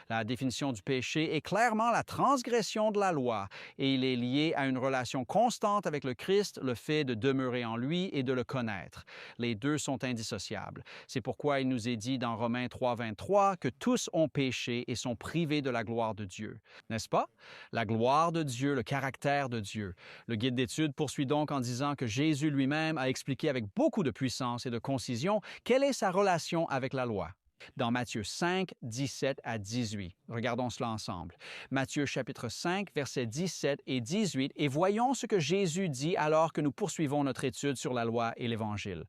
La définition du péché est clairement la transgression de la loi et il est lié à une relation constante avec le Christ, le fait de demeurer en lui et de le connaître. Les deux sont indissociables. C'est pourquoi il nous est dit dans Romains 3, 23 que tous ont péché et sont privés de la gloire de Dieu. N'est-ce pas? La gloire de Dieu, le caractère de Dieu. Le guide d'études poursuit donc en disant que Jésus lui-même a expliqué avec beaucoup de puissance et de concision quelle est sa relation avec la loi. Dans Matthieu 5, 17 à 18. Regardons cela ensemble. Matthieu chapitre 5, versets 17 et 18, et voyons ce que Jésus dit alors que nous poursuivons notre étude sur la loi et l'Évangile.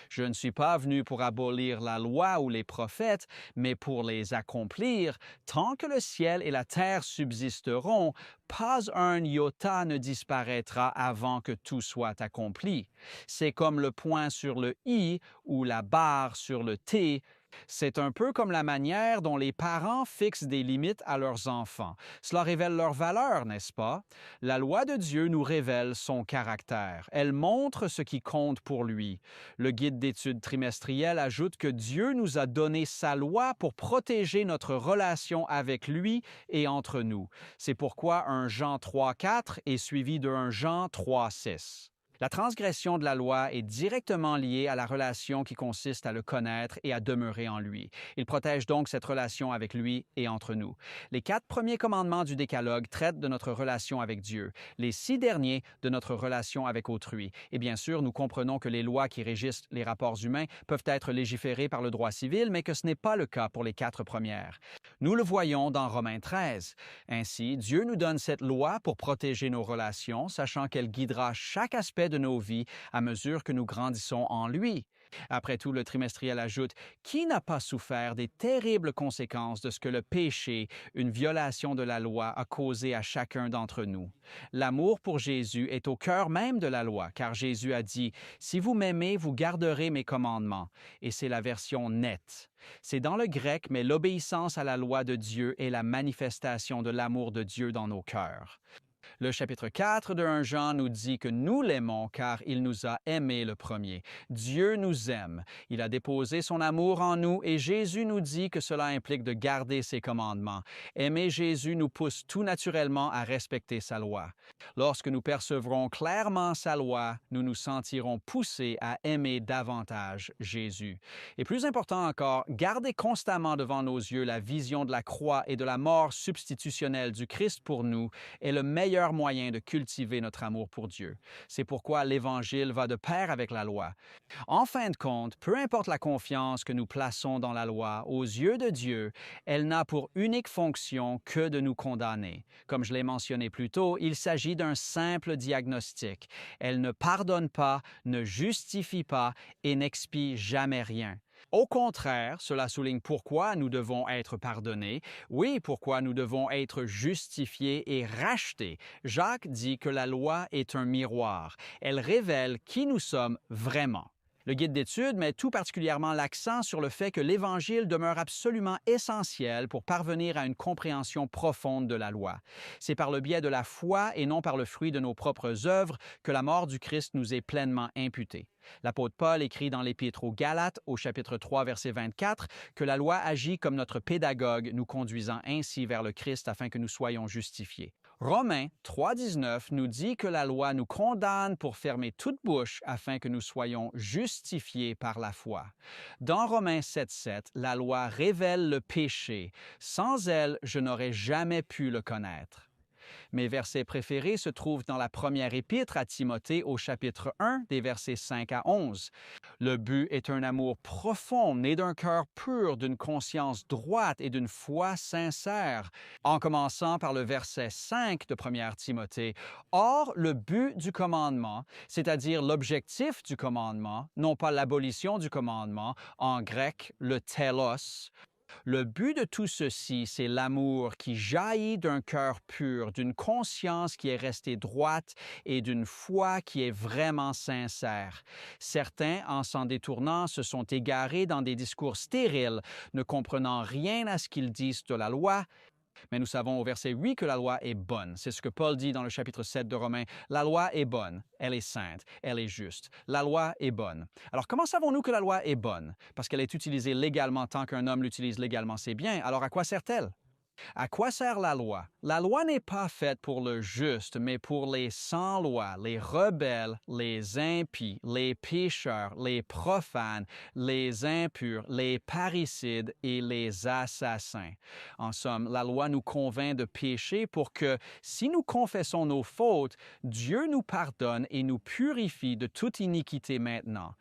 Je ne suis pas venu pour abolir la loi ou les prophètes, mais pour les accomplir. Tant que le ciel et la terre subsisteront, pas un iota ne disparaîtra avant que tout soit accompli. C'est comme le point sur le i ou la barre sur le t. C'est un peu comme la manière dont les parents fixent des limites à leurs enfants. Cela révèle leur valeur, n'est-ce pas? La loi de Dieu nous révèle son caractère. Elle montre ce qui compte pour lui. Le guide d'études trimestriel ajoute que Dieu nous a donné sa loi pour protéger notre relation avec lui et entre nous. C'est pourquoi 1 Jean 3, 4 est suivi de 1 Jean 3, 6. La transgression de la loi est directement liée à la relation qui consiste à le connaître et à demeurer en lui. Il protège donc cette relation avec lui et entre nous. Les 4 premiers commandements du Décalogue traitent de notre relation avec Dieu, les 6 derniers de notre relation avec autrui. Et bien sûr, nous comprenons que les lois qui régissent les rapports humains peuvent être légiférées par le droit civil, mais que ce n'est pas le cas pour les 4 premières. Nous le voyons dans Romains 13. Ainsi, Dieu nous donne cette loi pour protéger nos relations, sachant qu'elle guidera chaque aspect de nos vies à mesure que nous grandissons en lui. Après tout, le trimestriel ajoute « Qui n'a pas souffert des terribles conséquences de ce que le péché, une violation de la loi, a causé à chacun d'entre nous? » L'amour pour Jésus est au cœur même de la loi, car Jésus a dit « Si vous m'aimez, vous garderez mes commandements. » Et c'est la version nette. C'est dans le grec, mais l'obéissance à la loi de Dieu est la manifestation de l'amour de Dieu dans nos cœurs. Le chapitre 4 de 1 Jean nous dit que nous l'aimons car il nous a aimés le premier. Dieu nous aime. Il a déposé son amour en nous et Jésus nous dit que cela implique de garder ses commandements. Aimer Jésus nous pousse tout naturellement à respecter sa loi. Lorsque nous percevrons clairement sa loi, nous nous sentirons poussés à aimer davantage Jésus. Et plus important encore, garder constamment devant nos yeux la vision de la croix et de la mort substitutionnelle du Christ pour nous est le meilleur moyen de cultiver notre amour pour Dieu. C'est pourquoi l'Évangile va de pair avec la loi. En fin de compte, peu importe la confiance que nous plaçons dans la loi, aux yeux de Dieu, elle n'a pour unique fonction que de nous condamner. Comme je l'ai mentionné plus tôt, il s'agit d'un simple diagnostic. Elle ne pardonne pas, ne justifie pas et n'expie jamais rien. Au contraire, cela souligne pourquoi nous devons être pardonnés, oui, pourquoi nous devons être justifiés et rachetés. Jacques dit que la loi est un miroir. Elle révèle qui nous sommes vraiment. Le guide d'études met tout particulièrement l'accent sur le fait que l'Évangile demeure absolument essentiel pour parvenir à une compréhension profonde de la loi. C'est par le biais de la foi et non par le fruit de nos propres œuvres que la mort du Christ nous est pleinement imputée. L'apôtre Paul écrit dans l'Épître aux Galates, au chapitre 3, verset 24, que la loi agit comme notre pédagogue, nous conduisant ainsi vers le Christ afin que nous soyons justifiés. Romains 3, 19 nous dit que la loi nous condamne pour fermer toute bouche afin que nous soyons justifiés par la foi. Dans Romains 7, 7, la loi révèle le péché. Sans elle, je n'aurais jamais pu le connaître. Mes versets préférés se trouvent dans la première épître à Timothée au chapitre 1, des versets 5 à 11. Le but est un amour profond, né d'un cœur pur, d'une conscience droite et d'une foi sincère. En commençant par le verset 5 de 1 Timothée, « Or, le but du commandement, c'est-à-dire l'objectif du commandement, non pas l'abolition du commandement, en grec, le telos, le but de tout ceci, c'est l'amour qui jaillit d'un cœur pur, d'une conscience qui est restée droite et d'une foi qui est vraiment sincère. Certains, en s'en détournant, se sont égarés dans des discours stériles, ne comprenant rien à ce qu'ils disent de la loi. Mais nous savons au verset 8 que la loi est bonne. C'est ce que Paul dit dans le chapitre 7 de Romains. La loi est bonne, elle est sainte, elle est juste. La loi est bonne. Alors comment savons-nous que la loi est bonne? Parce qu'elle est utilisée légalement tant qu'un homme l'utilise légalement, c'est bien. Alors à quoi sert-elle? À quoi sert la loi? La loi n'est pas faite pour le juste, mais pour les sans-loi, les rebelles, les impies, les pécheurs, les profanes, les impurs, les parricides et les assassins. En somme, la loi nous convainc de pécher pour que, si nous confessons nos fautes, Dieu nous pardonne et nous purifie de toute iniquité maintenant.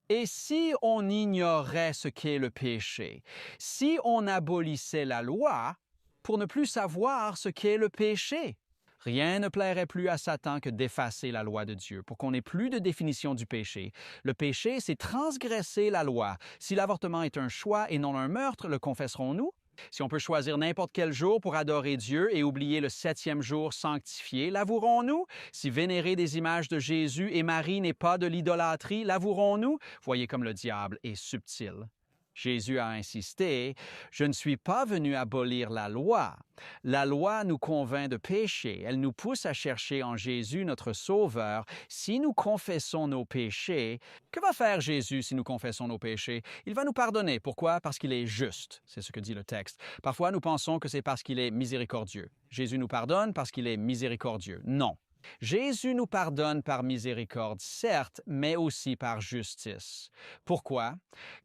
Et si on ignorait ce qu'est le péché, si on abolissait la loi, pour ne plus savoir ce qu'est le péché. Rien ne plairait plus à Satan que d'effacer la loi de Dieu pour qu'on n'ait plus de définition du péché. Le péché, c'est transgresser la loi. Si l'avortement est un choix et non un meurtre, le confesserons-nous? Si on peut choisir n'importe quel jour pour adorer Dieu et oublier le 7e jour sanctifié, l'avouerons-nous? Si vénérer des images de Jésus et Marie n'est pas de l'idolâtrie, l'avouerons-nous? Voyez comme le diable est subtil. Jésus a insisté, « Je ne suis pas venu abolir la loi. La loi nous convainc de péché. Elle nous pousse à chercher en Jésus notre Sauveur. Si nous confessons nos péchés, que va faire Jésus si nous confessons nos péchés? Il va nous pardonner. Pourquoi? Parce qu'il est juste. C'est ce que dit le texte. Parfois, nous pensons que c'est parce qu'il est miséricordieux. Jésus nous pardonne parce qu'il est miséricordieux. Non. Jésus nous pardonne par miséricorde, certes, mais aussi par justice. Pourquoi?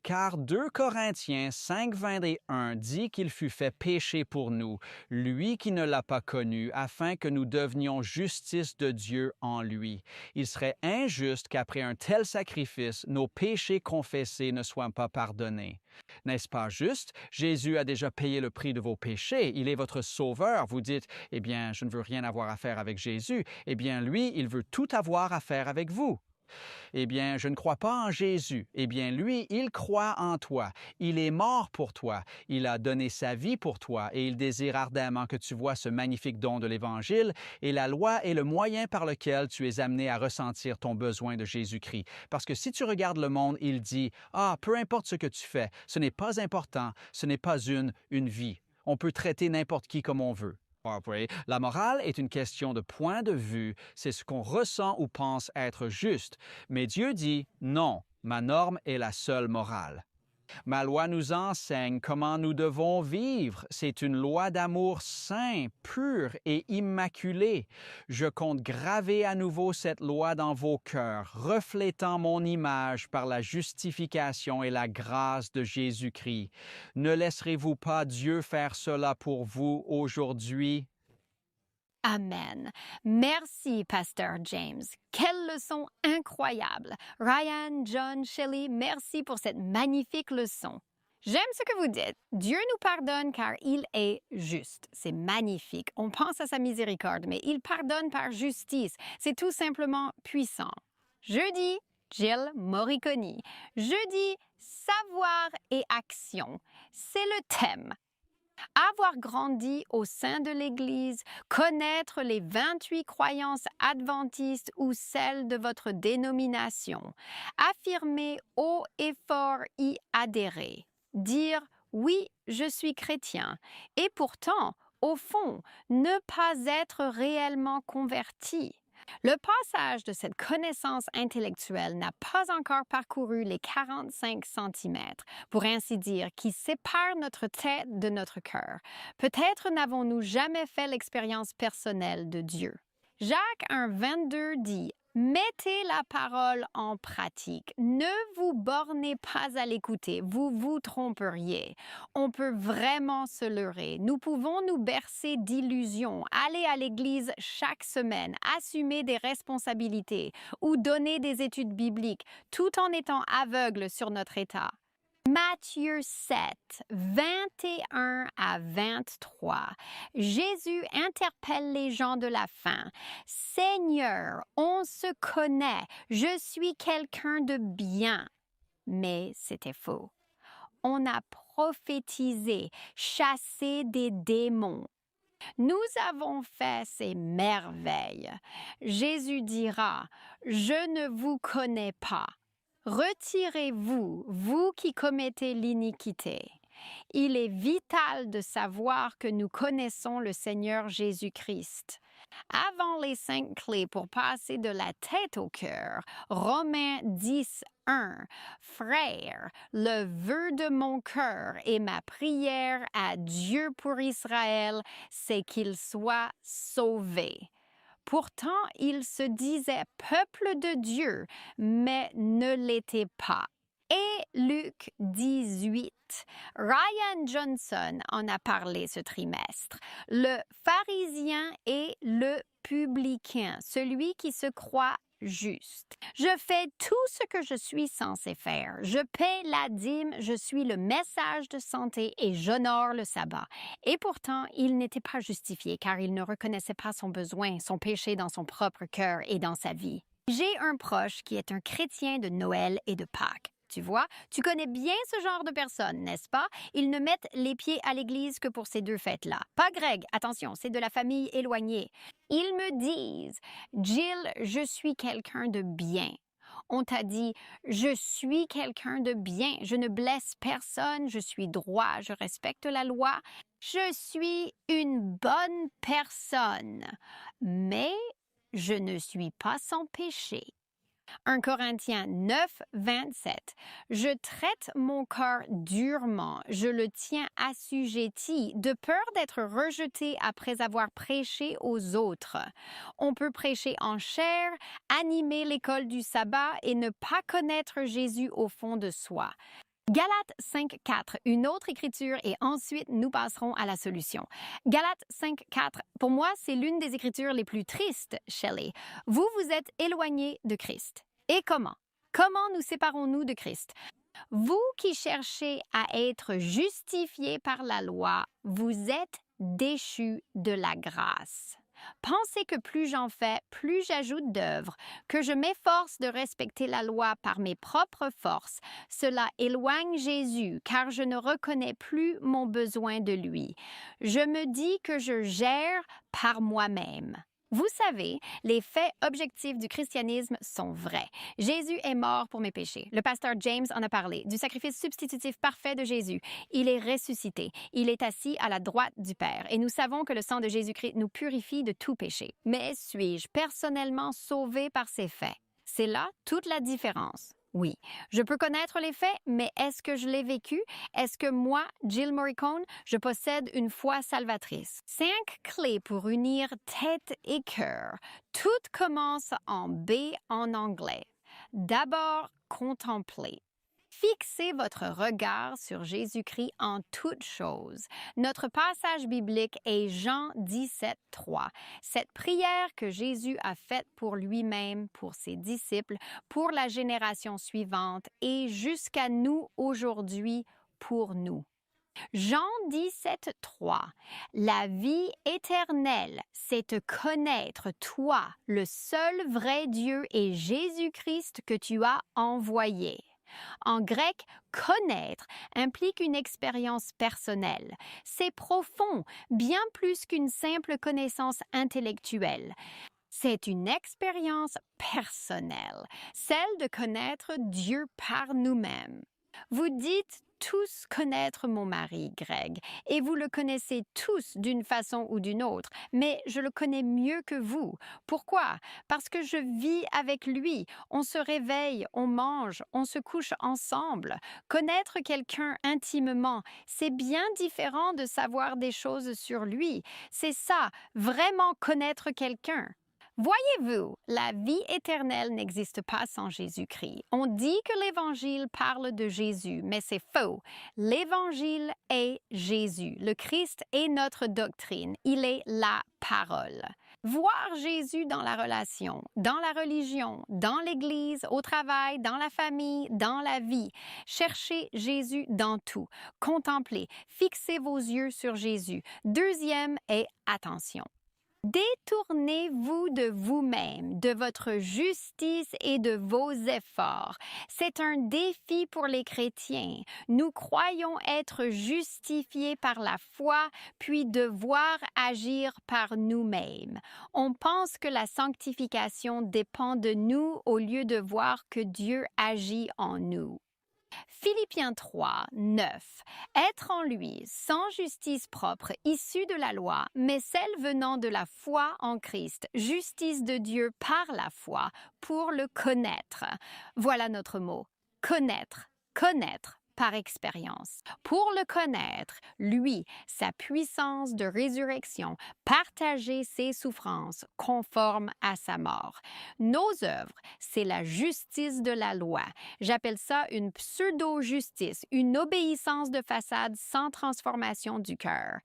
Car 2 Corinthiens 5:21 dit qu'il fut fait péché pour nous, lui qui ne l'a pas connu, afin que nous devenions justice de Dieu en lui. Il serait injuste qu'après un tel sacrifice, nos péchés confessés ne soient pas pardonnés. N'est-ce pas juste? Jésus a déjà payé le prix de vos péchés. Il est votre sauveur. Vous dites, « Eh bien, je ne veux rien avoir à faire avec Jésus. » Eh bien, lui, il veut tout avoir à faire avec vous. Eh bien, je ne crois pas en Jésus. Eh bien, lui, il croit en toi. Il est mort pour toi. Il a donné sa vie pour toi et il désire ardemment que tu vois ce magnifique don de l'Évangile et la loi est le moyen par lequel tu es amené à ressentir ton besoin de Jésus-Christ. Parce que si tu regardes le monde, il dit, « Ah, peu importe ce que tu fais, ce n'est pas important, ce n'est pas une vie. On peut traiter n'importe qui comme on veut. » La morale est une question de point de vue, c'est ce qu'on ressent ou pense être juste. Mais Dieu dit non, ma norme est la seule morale. Ma loi nous enseigne comment nous devons vivre. C'est une loi d'amour saint, pur et immaculé. Je compte graver à nouveau cette loi dans vos cœurs, reflétant mon image par la justification et la grâce de Jésus-Christ. Ne laisserez-vous pas Dieu faire cela pour vous aujourd'hui? Amen. Merci, Pasteur James. Quelle leçon incroyable. Ryan, John, Shelley, merci pour cette magnifique leçon. J'aime ce que vous dites. Dieu nous pardonne car il est juste. C'est magnifique. On pense à sa miséricorde, mais il pardonne par justice. C'est tout simplement puissant. Jeudi, Jill Moriconi. Jeudi, savoir et action. C'est le thème. Avoir grandi au sein de l'Église, connaître les 28 croyances adventistes ou celles de votre dénomination, affirmer haut et fort y adhérer, dire « oui, je suis chrétien » et pourtant, au fond, ne pas être réellement converti. Le passage de cette connaissance intellectuelle n'a pas encore parcouru les 45 centimètres, pour ainsi dire, qui séparent notre tête de notre cœur. Peut-être n'avons-nous jamais fait l'expérience personnelle de Dieu. Jacques 1,22 dit « Mettez la parole en pratique. Ne vous bornez pas à l'écouter. Vous vous tromperiez. On peut vraiment se leurrer. Nous pouvons nous bercer d'illusions, aller à l'église chaque semaine, assumer des responsabilités ou donner des études bibliques, tout en étant aveugles sur notre état. Matthieu 7, 21 à 23. Jésus interpelle les gens de la fin. « Seigneur, on se connaît, je suis quelqu'un de bien. » Mais c'était faux. On a prophétisé, chassé des démons. Nous avons fait ces merveilles. Jésus dira, « Je ne vous connais pas. » Retirez-vous, vous qui commettez l'iniquité. Il est vital de savoir que nous connaissons le Seigneur Jésus-Christ. Avant les 5 clés pour passer de la tête au cœur, Romains 10, 1. Frères, le vœu de mon cœur et ma prière à Dieu pour Israël, c'est qu'il soit sauvé. Pourtant, il se disait peuple de Dieu, mais ne l'était pas. Et Luc 18. Ryan Johnson en a parlé ce trimestre. Le pharisien et le publicain, celui qui se croit juste. Je fais tout ce que je suis censé faire. Je paie la dîme, je suis le message de santé et j'honore le sabbat. Et pourtant, il n'était pas justifié car il ne reconnaissait pas son besoin, son péché dans son propre cœur et dans sa vie. J'ai un proche qui est un chrétien de Noël et de Pâques. Tu vois, tu connais bien ce genre de personnes, n'est-ce pas? Ils ne mettent les pieds à l'église que pour ces 2 fêtes-là. Pas Greg, attention, c'est de la famille éloignée. Ils me disent, Jill, je suis quelqu'un de bien. On t'a dit, je suis quelqu'un de bien, je ne blesse personne, je suis droit, je respecte la loi, je suis une bonne personne, mais je ne suis pas sans péché. 1 Corinthiens 9, 27. Je traite mon cœur durement, je le tiens assujetti, de peur d'être rejeté après avoir prêché aux autres. On peut prêcher en chair, animer l'école du sabbat et ne pas connaître Jésus au fond de soi. Galates 5, 4, une autre écriture et ensuite nous passerons à la solution. Galates 5, 4, pour moi, c'est l'une des écritures les plus tristes, Shelley. Vous vous êtes éloigné de Christ. Et comment? Comment nous séparons-nous de Christ? Vous qui cherchez à être justifiés par la loi, vous êtes déchus de la grâce. Pensez que plus j'en fais, plus j'ajoute d'œuvres, que je m'efforce de respecter la loi par mes propres forces. Cela éloigne Jésus, car je ne reconnais plus mon besoin de lui. Je me dis que je gère par moi-même. Vous savez, les faits objectifs du christianisme sont vrais. Jésus est mort pour mes péchés. Le pasteur James en a parlé, du sacrifice substitutif parfait de Jésus. Il est ressuscité. Il est assis à la droite du Père. Et nous savons que le sang de Jésus-Christ nous purifie de tout péché. Mais suis-je personnellement sauvé par ces faits? C'est là toute la différence. Oui, je peux connaître les faits, mais est-ce que je l'ai vécu? Est-ce que moi, Jill Morricone, je possède une foi salvatrice? 5 clés pour unir tête et cœur. Tout commence en B en anglais. D'abord, contempler. Fixez votre regard sur Jésus-Christ en toutes choses. Notre passage biblique est Jean 17, 3. Cette prière que Jésus a faite pour lui-même, pour ses disciples, pour la génération suivante et jusqu'à nous aujourd'hui pour nous. Jean 17, 3. La vie éternelle, c'est te connaître, toi, le seul vrai Dieu et Jésus-Christ que tu as envoyé. En grec, connaître implique une expérience personnelle. C'est profond, bien plus qu'une simple connaissance intellectuelle. C'est une expérience personnelle, celle de connaître Dieu par nous-mêmes. Vous dites tous connaître mon mari, Greg, et vous le connaissez tous d'une façon ou d'une autre, mais je le connais mieux que vous. Pourquoi? Parce que je vis avec lui. On se réveille, on mange, on se couche ensemble. Connaître quelqu'un intimement, c'est bien différent de savoir des choses sur lui. C'est ça, vraiment connaître quelqu'un. Voyez-vous, la vie éternelle n'existe pas sans Jésus-Christ. On dit que l'Évangile parle de Jésus, mais c'est faux. L'Évangile est Jésus. Le Christ est notre doctrine. Il est la parole. Voir Jésus dans la relation, dans la religion, dans l'Église, au travail, dans la famille, dans la vie. Cherchez Jésus dans tout. Contemplez, fixez vos yeux sur Jésus. Deuxième est attention. Détournez-vous de vous-même, de votre justice et de vos efforts. C'est un défi pour les chrétiens. Nous croyons être justifiés par la foi, puis devoir agir par nous-mêmes. On pense que la sanctification dépend de nous au lieu de voir que Dieu agit en nous. Philippiens 3, 9. Être en lui, sans justice propre, issue de la loi, mais celle venant de la foi en Christ, justice de Dieu par la foi, pour le connaître. Voilà notre mot. Connaître, connaître par expérience. Pour le connaître, lui, sa puissance de résurrection, partager ses souffrances conformes à sa mort. Nos œuvres, c'est la justice de la loi. J'appelle ça une pseudo-justice, une obéissance de façade sans transformation du cœur.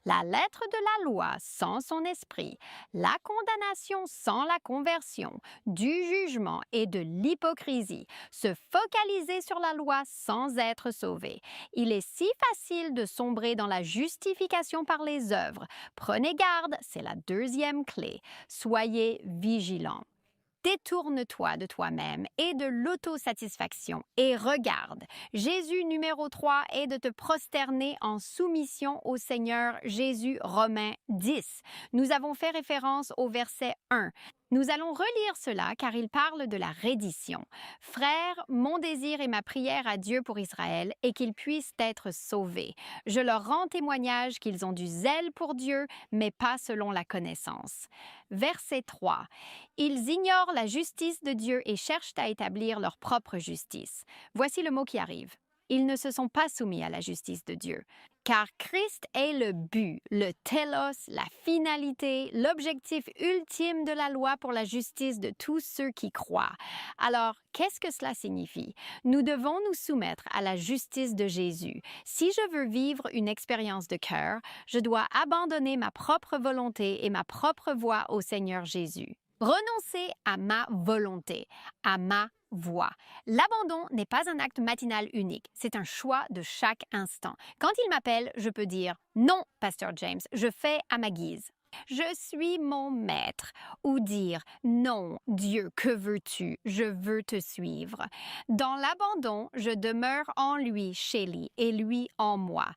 La lettre de la loi sans son esprit, la condamnation sans la conversion, du jugement et de l'hypocrisie, se focaliser sur la loi sans être sauvé. Il est si facile de sombrer dans la justification par les œuvres. Prenez garde, c'est la deuxième clé. Soyez vigilants. Détourne-toi de toi-même et de l'autosatisfaction et regarde. Jésus numéro 3 est de te prosterner en soumission au Seigneur Jésus. Romains 10. Nous avons fait référence au verset 1. Nous allons relire cela car il parle de la reddition. Frères, mon désir et ma prière à Dieu pour Israël est qu'ils puissent être sauvés. Je leur rends témoignage qu'ils ont du zèle pour Dieu, mais pas selon la connaissance. Verset 3. Ils ignorent la justice de Dieu et cherchent à établir leur propre justice. Voici le mot qui arrive. Ils ne se sont pas soumis à la justice de Dieu. Car Christ est le but, le télos, la finalité, l'objectif ultime de la loi pour la justice de tous ceux qui croient. Alors, qu'est-ce que cela signifie? Nous devons nous soumettre à la justice de Jésus. Si je veux vivre une expérience de cœur, je dois abandonner ma propre volonté et ma propre voie au Seigneur Jésus. Renoncer à ma volonté, à ma voix. L'abandon n'est pas un acte matinal unique, c'est un choix de chaque instant. Quand il m'appelle, je peux dire « Non, Pasteur James, je fais à ma guise ». Je suis mon maître ou dire « Non, Dieu, que veux-tu? Je veux te suivre ». Dans l'abandon, je demeure en lui, chez lui, et lui en moi.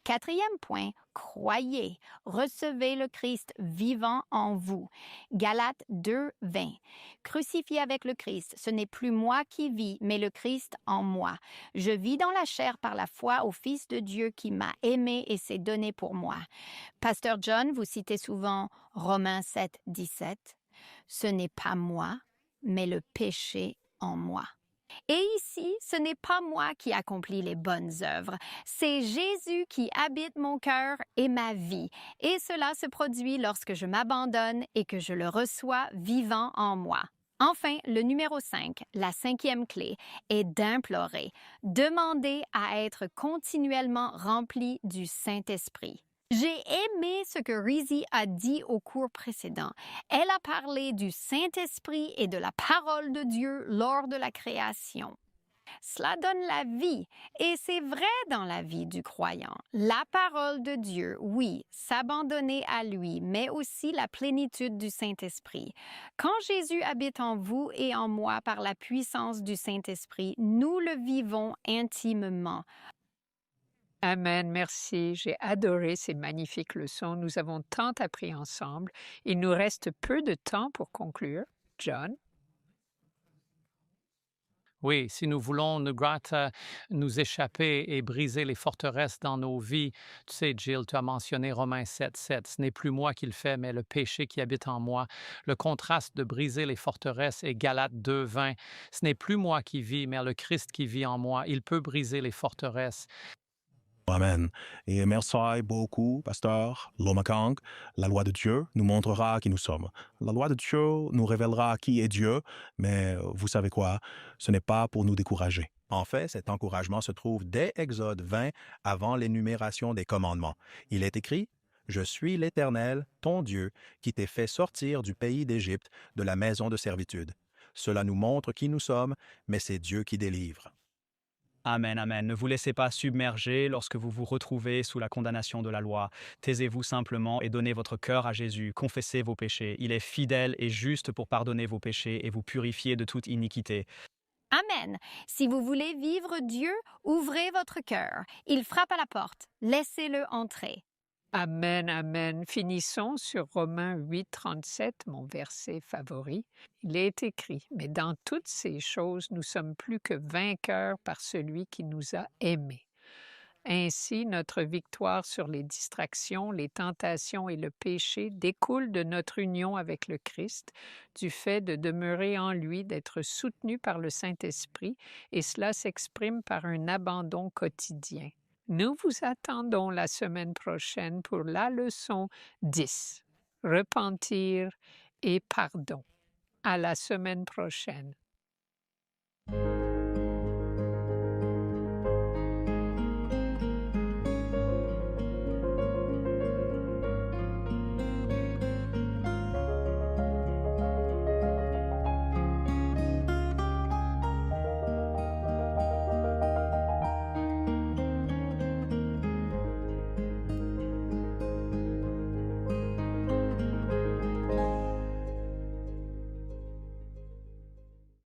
Quatrième point, croyez, recevez le Christ vivant en vous. Galates 2, 20. Crucifié avec le Christ, ce n'est plus moi qui vis, mais le Christ en moi. Je vis dans la chair par la foi au Fils de Dieu qui m'a aimé et s'est donné pour moi. Pasteur John, vous citez souvent Romains 7, 17. Ce n'est pas moi, mais le péché en moi. Et ici, ce n'est pas moi qui accomplis les bonnes œuvres, c'est Jésus qui habite mon cœur et ma vie. Et cela se produit lorsque je m'abandonne et que je le reçois vivant en moi. Enfin, le numéro 5, la cinquième clé, est d'implorer, demander à être continuellement rempli du Saint-Esprit. J'ai aimé ce que Rizzi a dit au cours précédent. Elle a parlé du Saint-Esprit et de la parole de Dieu lors de la création. Cela donne la vie, et c'est vrai dans la vie du croyant. La parole de Dieu, oui, s'abandonner à lui, mais aussi la plénitude du Saint-Esprit. Quand Jésus habite en vous et en moi par la puissance du Saint-Esprit, nous le vivons intimement. Amen, merci. J'ai adoré ces magnifiques leçons. Nous avons tant appris ensemble. Il nous reste peu de temps pour conclure. John? Oui, si nous voulons nous échapper et briser les forteresses dans nos vies, tu sais, Jill, tu as mentionné Romains 7, 7. Ce n'est plus moi qui le fais, mais le péché qui habite en moi. Le contraste de briser les forteresses est Galates 2, 20. Ce n'est plus moi qui vis, mais le Christ qui vit en moi. Il peut briser les forteresses. Amen. Et merci beaucoup, pasteur Lomakang. La loi de Dieu nous montrera qui nous sommes. La loi de Dieu nous révélera qui est Dieu, mais vous savez quoi? Ce n'est pas pour nous décourager. En fait, cet encouragement se trouve dès Exode 20, avant l'énumération des commandements. Il est écrit: « Je suis l'Éternel, ton Dieu, qui t'ai fait sortir du pays d'Égypte, de la maison de servitude. » Cela nous montre qui nous sommes, mais c'est Dieu qui délivre. Amen, amen. Ne vous laissez pas submerger lorsque vous vous retrouvez sous la condamnation de la loi. Taisez-vous simplement et donnez votre cœur à Jésus. Confessez vos péchés. Il est fidèle et juste pour pardonner vos péchés et vous purifier de toute iniquité. Amen. Si vous voulez vivre Dieu, ouvrez votre cœur. Il frappe à la porte. Laissez-le entrer. Amen, amen. Finissons sur Romains 8, 37, mon verset favori. Il est écrit: « Mais dans toutes ces choses, nous sommes plus que vainqueurs par celui qui nous a aimés. » Ainsi, notre victoire sur les distractions, les tentations et le péché découle de notre union avec le Christ, du fait de demeurer en lui, d'être soutenu par le Saint-Esprit, et cela s'exprime par un abandon quotidien. Nous vous attendons la semaine prochaine pour la leçon 10, repentir et pardon. À la semaine prochaine.